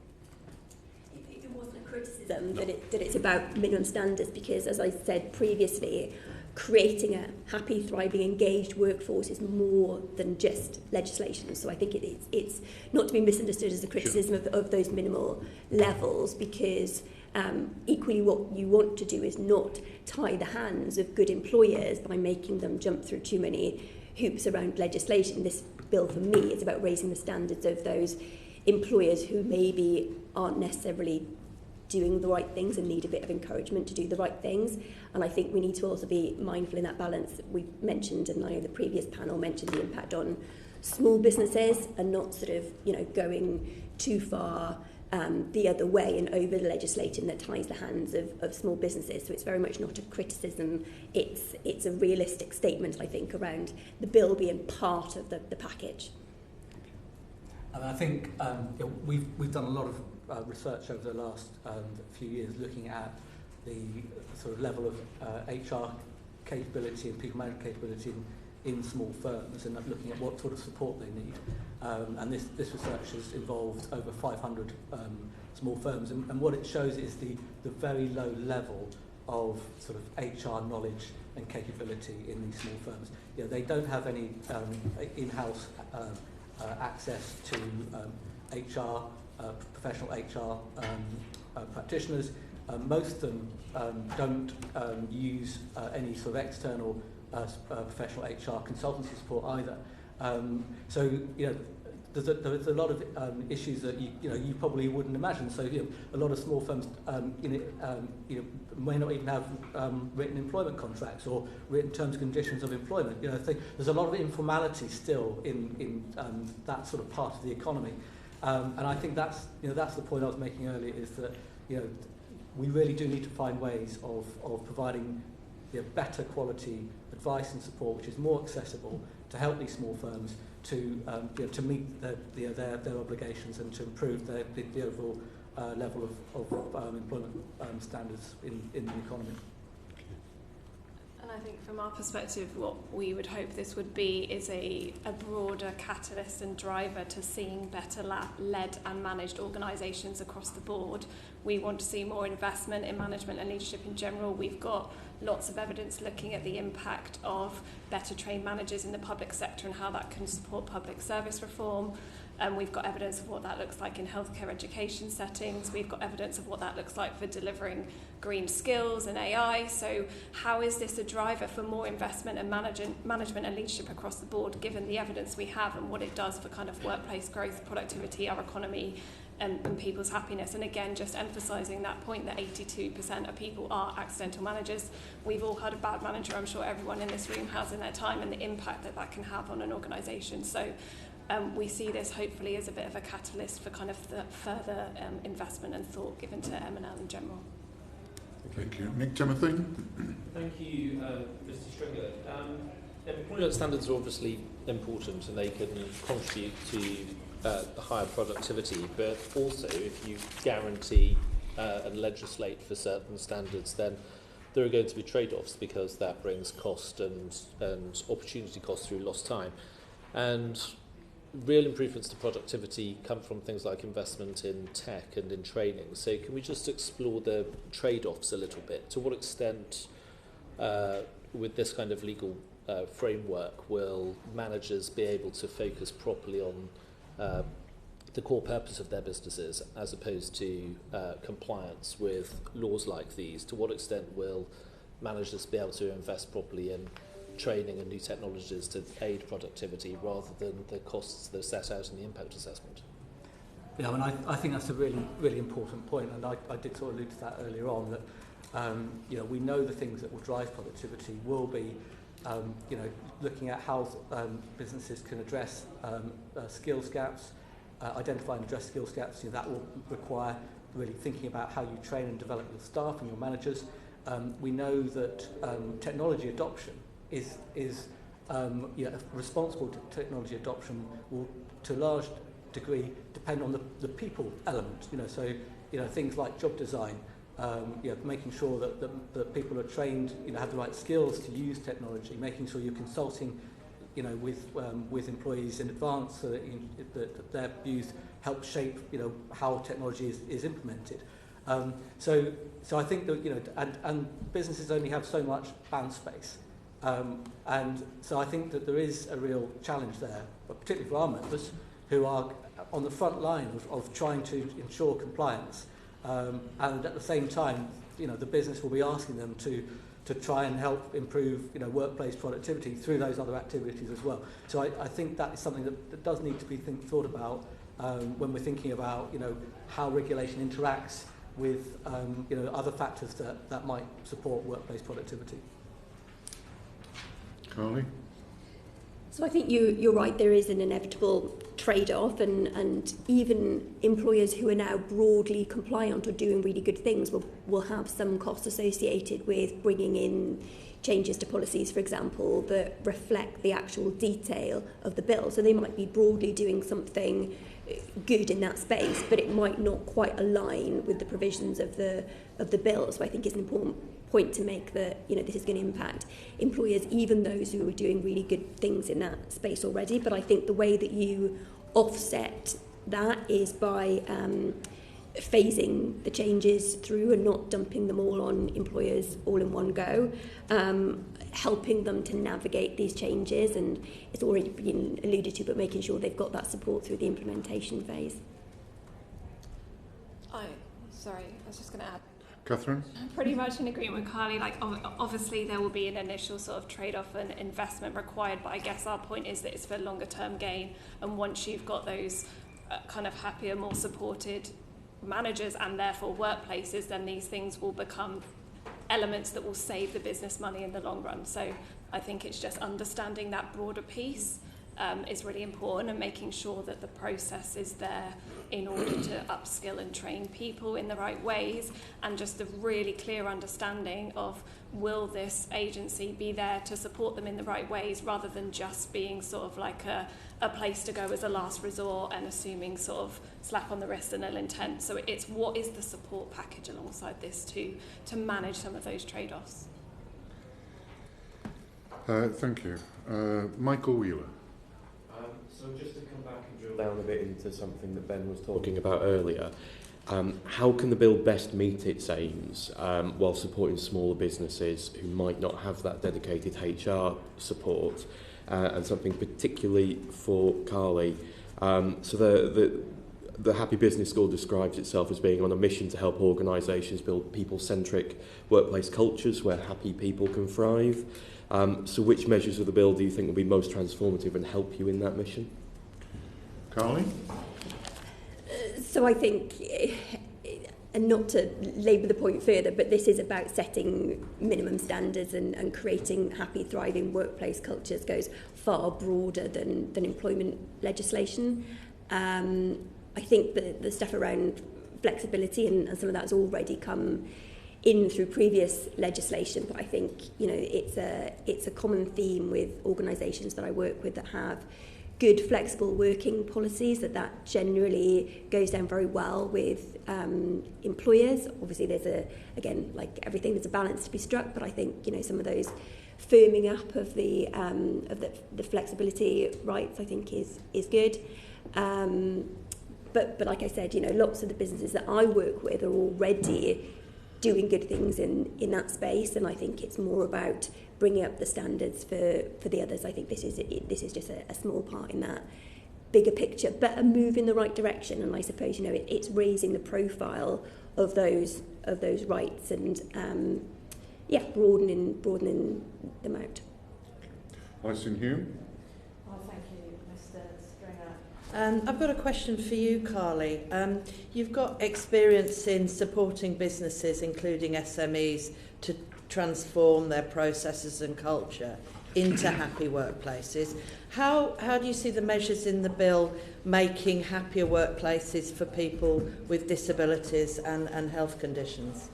It wasn't a criticism that it's about minimum standards, because, as I said previously, creating a happy, thriving, engaged workforce is more than just legislation. So I think it's not to be misunderstood as a criticism of those minimal levels, because equally what you want to do is not tie the hands of good employers by making them jump through too many hoops around legislation. This bill, for me, is about raising the standards of those employers who maybe aren't necessarily doing the right things and need a bit of encouragement to do the right things. And I think we need to also be mindful in that balance. We mentioned, and I know the previous panel mentioned, the impact on small businesses and not sort of, going too far the other way and over the legislation that ties the hands of small businesses. So it's very much not a criticism. It's a realistic statement, I think, around the bill being part of the package. And I think we've done a lot of research over the last few years looking at the sort of level of HR capability and people management capability in small firms, and looking at what sort of support they need. And this research has involved over 500 small firms, and what it shows is the very low level of sort of HR knowledge and capability in these small firms. They don't have any in-house access to HR professional HR practitioners. Most of them don't use any sort of external professional HR consultancy support either. So, you know, there's a lot of issues that you probably wouldn't imagine. So, you know, a lot of small firms may not even have written employment contracts or written terms and conditions of employment. You know, there's a lot of informality still in that sort of part of the economy. And I think that's the point I was making earlier, is that, you know, we really do need to find ways of providing, you know, better quality advice and support, which is more accessible, to help these small firms to meet their obligations and to improve the overall level of employment standards in the economy. And I think from our perspective, what we would hope this would be is a broader catalyst and driver to seeing better led and managed organisations across the board. We want to see more investment in management and leadership in general. We've got lots of evidence looking at the impact of better trained managers in the public sector and how that can support public service reform. We've got evidence of what that looks like in healthcare education settings. We've got evidence of what that looks like for delivering green skills and AI. So how is this a driver for more investment and management and leadership across the board, given the evidence we have and what it does for kind of workplace growth, productivity, our economy, and people's happiness? And again, just emphasising that point that 82% of people are accidental managers. We've all had a bad manager, I'm sure everyone in this room has in their time, and the impact that that can have on an organisation. So we see this hopefully as a bit of a catalyst for kind of the further investment and thought given to M&L in general. Thank you. Nick Timothy. Thank you, Mr. Stringer. Employment standards are obviously important and they can contribute to higher productivity, but also if you guarantee and legislate for certain standards, then there are going to be trade-offs, because that brings cost and opportunity cost through lost time. And real improvements to productivity come from things like investment in tech and in training. So can we just explore the trade-offs a little bit? To what extent, with this kind of legal framework, will managers be able to focus properly on the core purpose of their businesses as opposed to compliance with laws like these? To what extent will managers be able to invest properly in training and new technologies to aid productivity rather than the costs that are set out in the impact assessment? Yeah, I mean, I think that's a really, really important point, and I did sort of allude to that earlier on, that you know, we know the things that will drive productivity will be looking at how businesses can address skills gaps, identify and address skills gaps. You know, that will require really thinking about how you train and develop your staff and your managers. We know that technology adoption is responsible technology adoption will, to a large degree, depend on the people element. You know, so things like job design, making sure that people are trained, have the right skills to use technology, making sure you're consulting, with employees in advance so that, that their views help shape, how technology is implemented. So I think that, and businesses only have so much band space. And so I think that there is a real challenge there, but particularly for our members who are on the front line of trying to ensure compliance. And at the same time, the business will be asking them to try and help improve, workplace productivity through those other activities as well. So I think that is something that does need to be thought about when we're thinking about, how regulation interacts with, other factors that might support workplace productivity. Carly? So I think you're right, there is an inevitable trade-off, and even employers who are now broadly compliant or doing really good things will have some costs associated with bringing in changes to policies, for example, that reflect the actual detail of the bill. So they might be broadly doing something good in that space, but it might not quite align with the provisions of the bill. So I think it's an important point to make that this is going to impact employers, even those who are doing really good things in that space already. But I think the way that you offset that is by phasing the changes through and not dumping them all on employers all in one go, helping them to navigate these changes, and it's already been alluded to, but making sure they've got that support through the implementation phase. sorry, I was just going to add. Cathryn? Pretty much in agreement with Carly. Like, obviously there will be an initial sort of trade-off and investment required, but I guess our point is that it's for longer-term gain. And once you've got those kind of happier, more supported managers and therefore workplaces, then these things will become elements that will save the business money in the long run. So I think it's just understanding that broader piece is really important, and making sure that the process is there in order to upskill and train people in the right ways, and just a really clear understanding of, will this agency be there to support them in the right ways, rather than just being sort of like a place to go as a last resort and assuming sort of slap on the wrist and ill intent. So it's what is the support package alongside this to manage some of those trade-offs. Thank you. Michael Wheeler. So just to come back and drill down a bit into something that Ben was talking about earlier, how can the bill best meet its aims while supporting smaller businesses who might not have that dedicated HR support, and something particularly for Carly? So the Happy Business School describes itself as being on a mission to help organisations build people-centric workplace cultures where happy people can thrive. So which measures of the bill do you think will be most transformative and help you in that mission? Carly? So I think, and not to labour the point further, but this is about setting minimum standards and creating happy, thriving workplace cultures, goes far broader than employment legislation. I think that the stuff around flexibility and some of that's already come in through previous legislation, but I think, you know, it's a common theme with organisations that I work with that have good flexible working policies, that generally goes down very well with employers. Obviously there's again, like everything, there's a balance to be struck, but I think, you know, some of those firming up of the flexibility rights, I think is good. But like I said, you know, lots of the businesses that I work with are already doing good things in that space, and I think it's more about bringing up the standards for the others. I think this is just a small part in that bigger picture, but a move in the right direction. And I suppose, you know, it's raising the profile of those rights and broadening them out. Lyson Hume. Oh, thank you, Mr. Stringer. I've got a question for you, Carly. You've got experience in supporting businesses, including SMEs, to transform their processes and culture into happy workplaces. How do you see the measures in the bill making happier workplaces for people with disabilities and health conditions?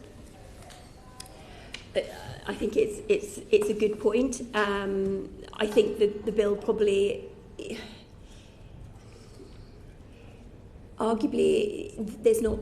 I think it's a good point. I think the bill probably, arguably, there's not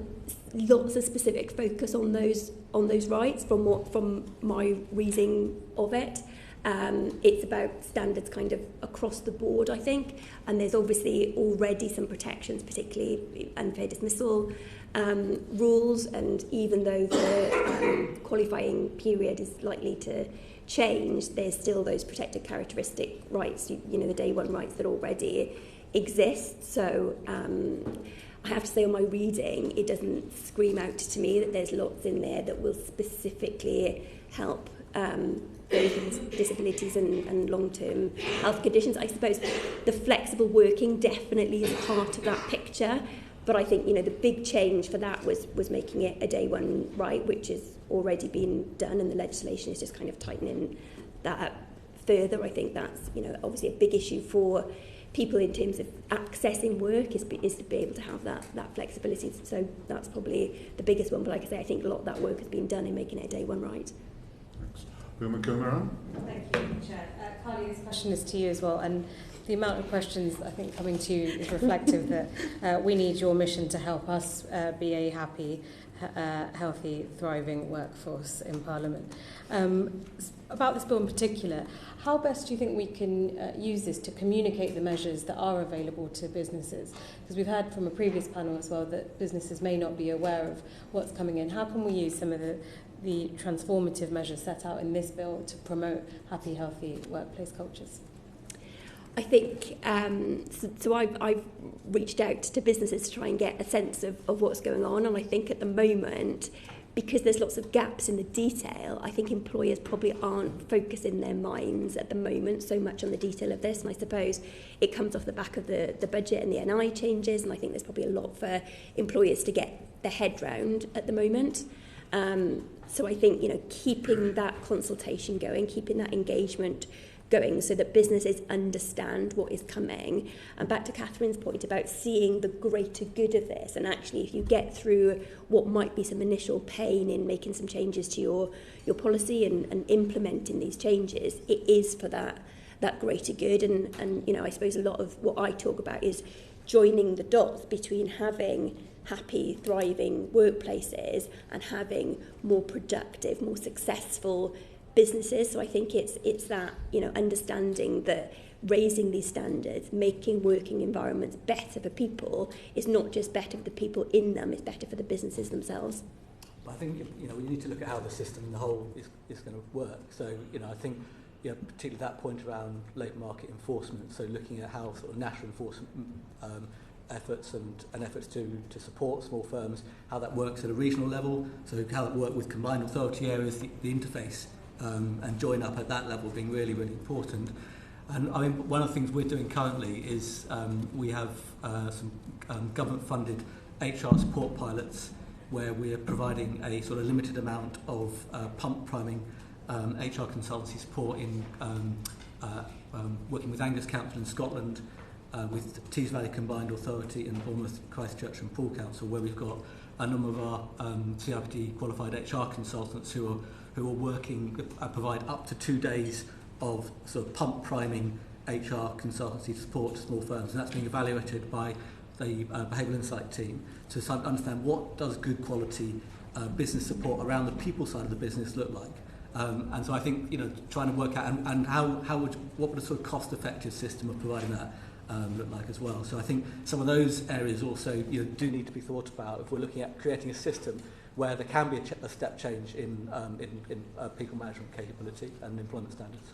lots of specific focus on those rights from my reading of it. It's about standards kind of across the board, I think, and there's obviously already some protections, particularly unfair dismissal rules, and even though the qualifying period is likely to change, there's still those protected characteristic rights, you know, the day one rights that already exist. So I have to say, on my reading, it doesn't scream out to me that there's lots in there that will specifically help those with disabilities and long-term health conditions. I suppose the flexible working definitely is part of that picture, but I think, you know, the big change for that was making it a day one right, which has already been done, and the legislation is just kind of tightening that up further. I think that's, you know, obviously a big issue for people in terms of accessing work is to be able to have that flexibility. So that's probably the biggest one. But like I say, I think a lot of that work has been done in making it a day one right. Thanks. Willmott. Thank you, Chair. Carly, this question is to you as well. And the amount of questions I think coming to you is reflective that we need your mission to help us be a happy, healthy, thriving workforce in Parliament. About this bill in particular, how best do you think we can use this to communicate the measures that are available to businesses? Because we've heard from a previous panel as well that businesses may not be aware of what's coming in. How can we use some of the transformative measures set out in this bill to promote happy, healthy workplace cultures? I think, so I've reached out to businesses to try and get a sense of what's going on, and I think at the moment, because there's lots of gaps in the detail, I think employers probably aren't focusing their minds at the moment so much on the detail of this, and I suppose it comes off the back of the budget and the NI changes, and I think there's probably a lot for employers to get their head round at the moment. So I think, keeping that consultation going, keeping that engagement going so that businesses understand what is coming. And back to Cathryn's point about seeing the greater good of this, and actually if you get through what might be some initial pain in making some changes to your policy and implementing these changes, it is for that greater good. And I suppose a lot of what I talk about is joining the dots between having happy, thriving workplaces and having more productive, more successful businesses. So I think it's that, understanding that raising these standards, making working environments better for people is not just better for the people in them, it's better for the businesses themselves. But I think, we need to look at how the system in the whole is going to work. So, I think, particularly that point around labour market enforcement, so looking at how sort of national enforcement efforts and efforts to support small firms, how that works at a regional level, so how that works with combined authority areas, the interface, and join up at that level being really, really important. And I mean, one of the things we're doing currently is we have some government-funded HR support pilots where we're providing a sort of limited amount of pump priming HR consultancy support in working with Angus Council in Scotland, with Tees Valley Combined Authority and Bournemouth, Christchurch and Poole Council, where we've got a number of our CIPD qualified HR consultants who are working, provide up to 2 days of sort of pump priming HR consultancy support to small firms, and that's being evaluated by the Behavioural Insight team to understand what does good quality business support around the people side of the business look like. And so I think, trying to work out and what would a sort of cost-effective system of providing that look like as well. So I think some of those areas also do need to be thought about if we're looking at creating a system where there can be a step change in people management capability and employment standards.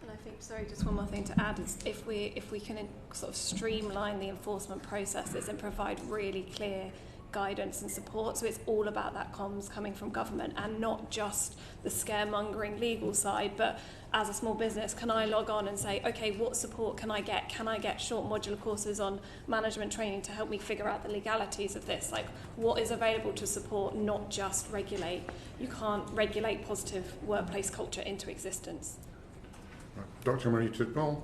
And I think, sorry, just one more thing to add is if we can sort of streamline the enforcement processes and provide really clear guidance and support, so it's all about that comms coming from government and not just the scaremongering legal side, but as a small business, can I log on and say, okay, what support can I get? Can I get short modular courses on management training to help me figure out the legalities of this? Like, what is available to support, not just regulate? You can't regulate positive workplace culture into existence. Right. Dr. Marie Tidwell.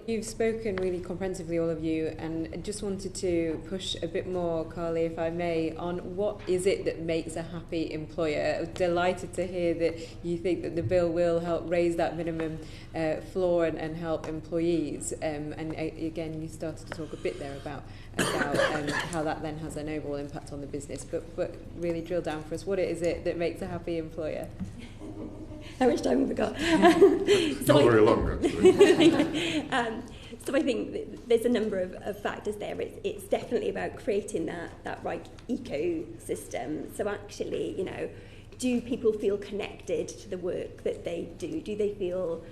You've spoken really comprehensively, all of you, and I just wanted to push a bit more, Carly, if I may, on what is it that makes a happy employer. I was delighted to hear that you think that the bill will help raise that minimum floor and help employees. And again, you started to talk a bit there about how that then has an overall impact on the business. But really drill down for us, what is it that makes a happy employer? How much time have we got? Not very long, actually. So I think there's a number of factors there. It's definitely about creating that right ecosystem. So actually, do people feel connected to the work that they do? Do they feel,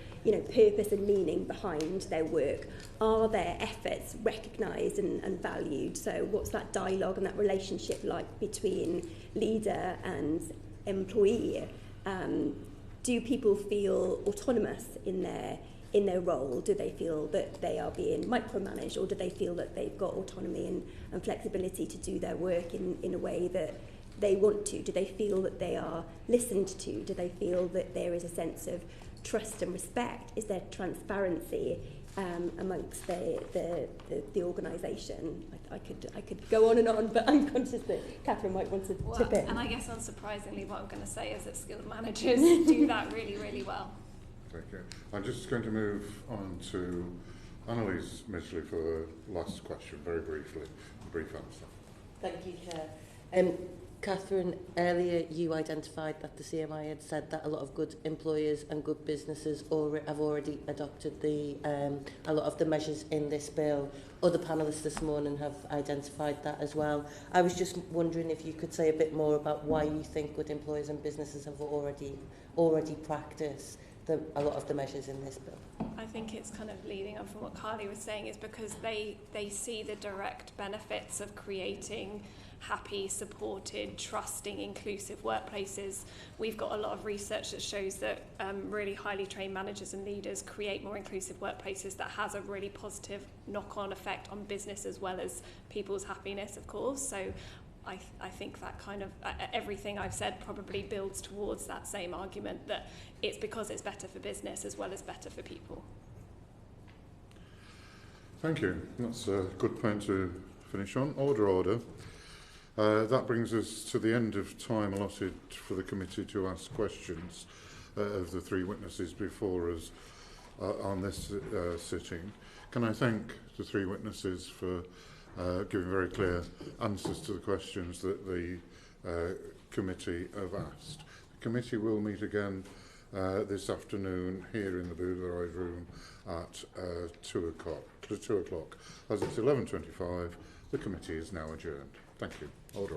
purpose and meaning behind their work? Are their efforts recognised and valued? So what's that dialogue and that relationship like between leader and employee? Do people feel autonomous in their role? Do they feel that they are being micromanaged, or do they feel that they've got autonomy and flexibility to do their work in a way that they want to? Do they feel that they are listened to? Do they feel that there is a sense of trust and respect? Is there transparency amongst the organisation? I could go on and on, but I'm conscious that Cathryn might want to tip in. And I guess unsurprisingly, what I'm going to say is that skilled managers do that really, really well. Thank you. I'm just going to move on to Annalise Midgley for the last question, very briefly, a brief answer. Thank you, Chair. Cathryn, earlier you identified that the CMI had said that a lot of good employers and good businesses have already adopted a lot of the measures in this bill. Other panellists this morning have identified that as well. I was just wondering if you could say a bit more about why you think good employers and businesses have already practiced a lot of the measures in this bill. I I think it's kind of leading on from what Carly was saying, is because they see the direct benefits of creating happy, supported, trusting, inclusive workplaces. We've got a lot of research that shows that really highly trained managers and leaders create more inclusive workplaces that has a really positive knock-on effect on business as well as people's happiness, of course. So I think that kind of everything I've said probably builds towards that same argument, that it's because it's better for business as well as better for people. Thank you. That's a good point to finish on. Order. That brings us to the end of time allotted for the committee to ask questions of the three witnesses before us on this sitting. Can I thank the three witnesses for giving very clear answers to the questions that the committee have asked. The committee will meet again this afternoon here in the Boothroyd room at 2 o'clock. As it's 11:25, the committee is now adjourned. Thank you. Order.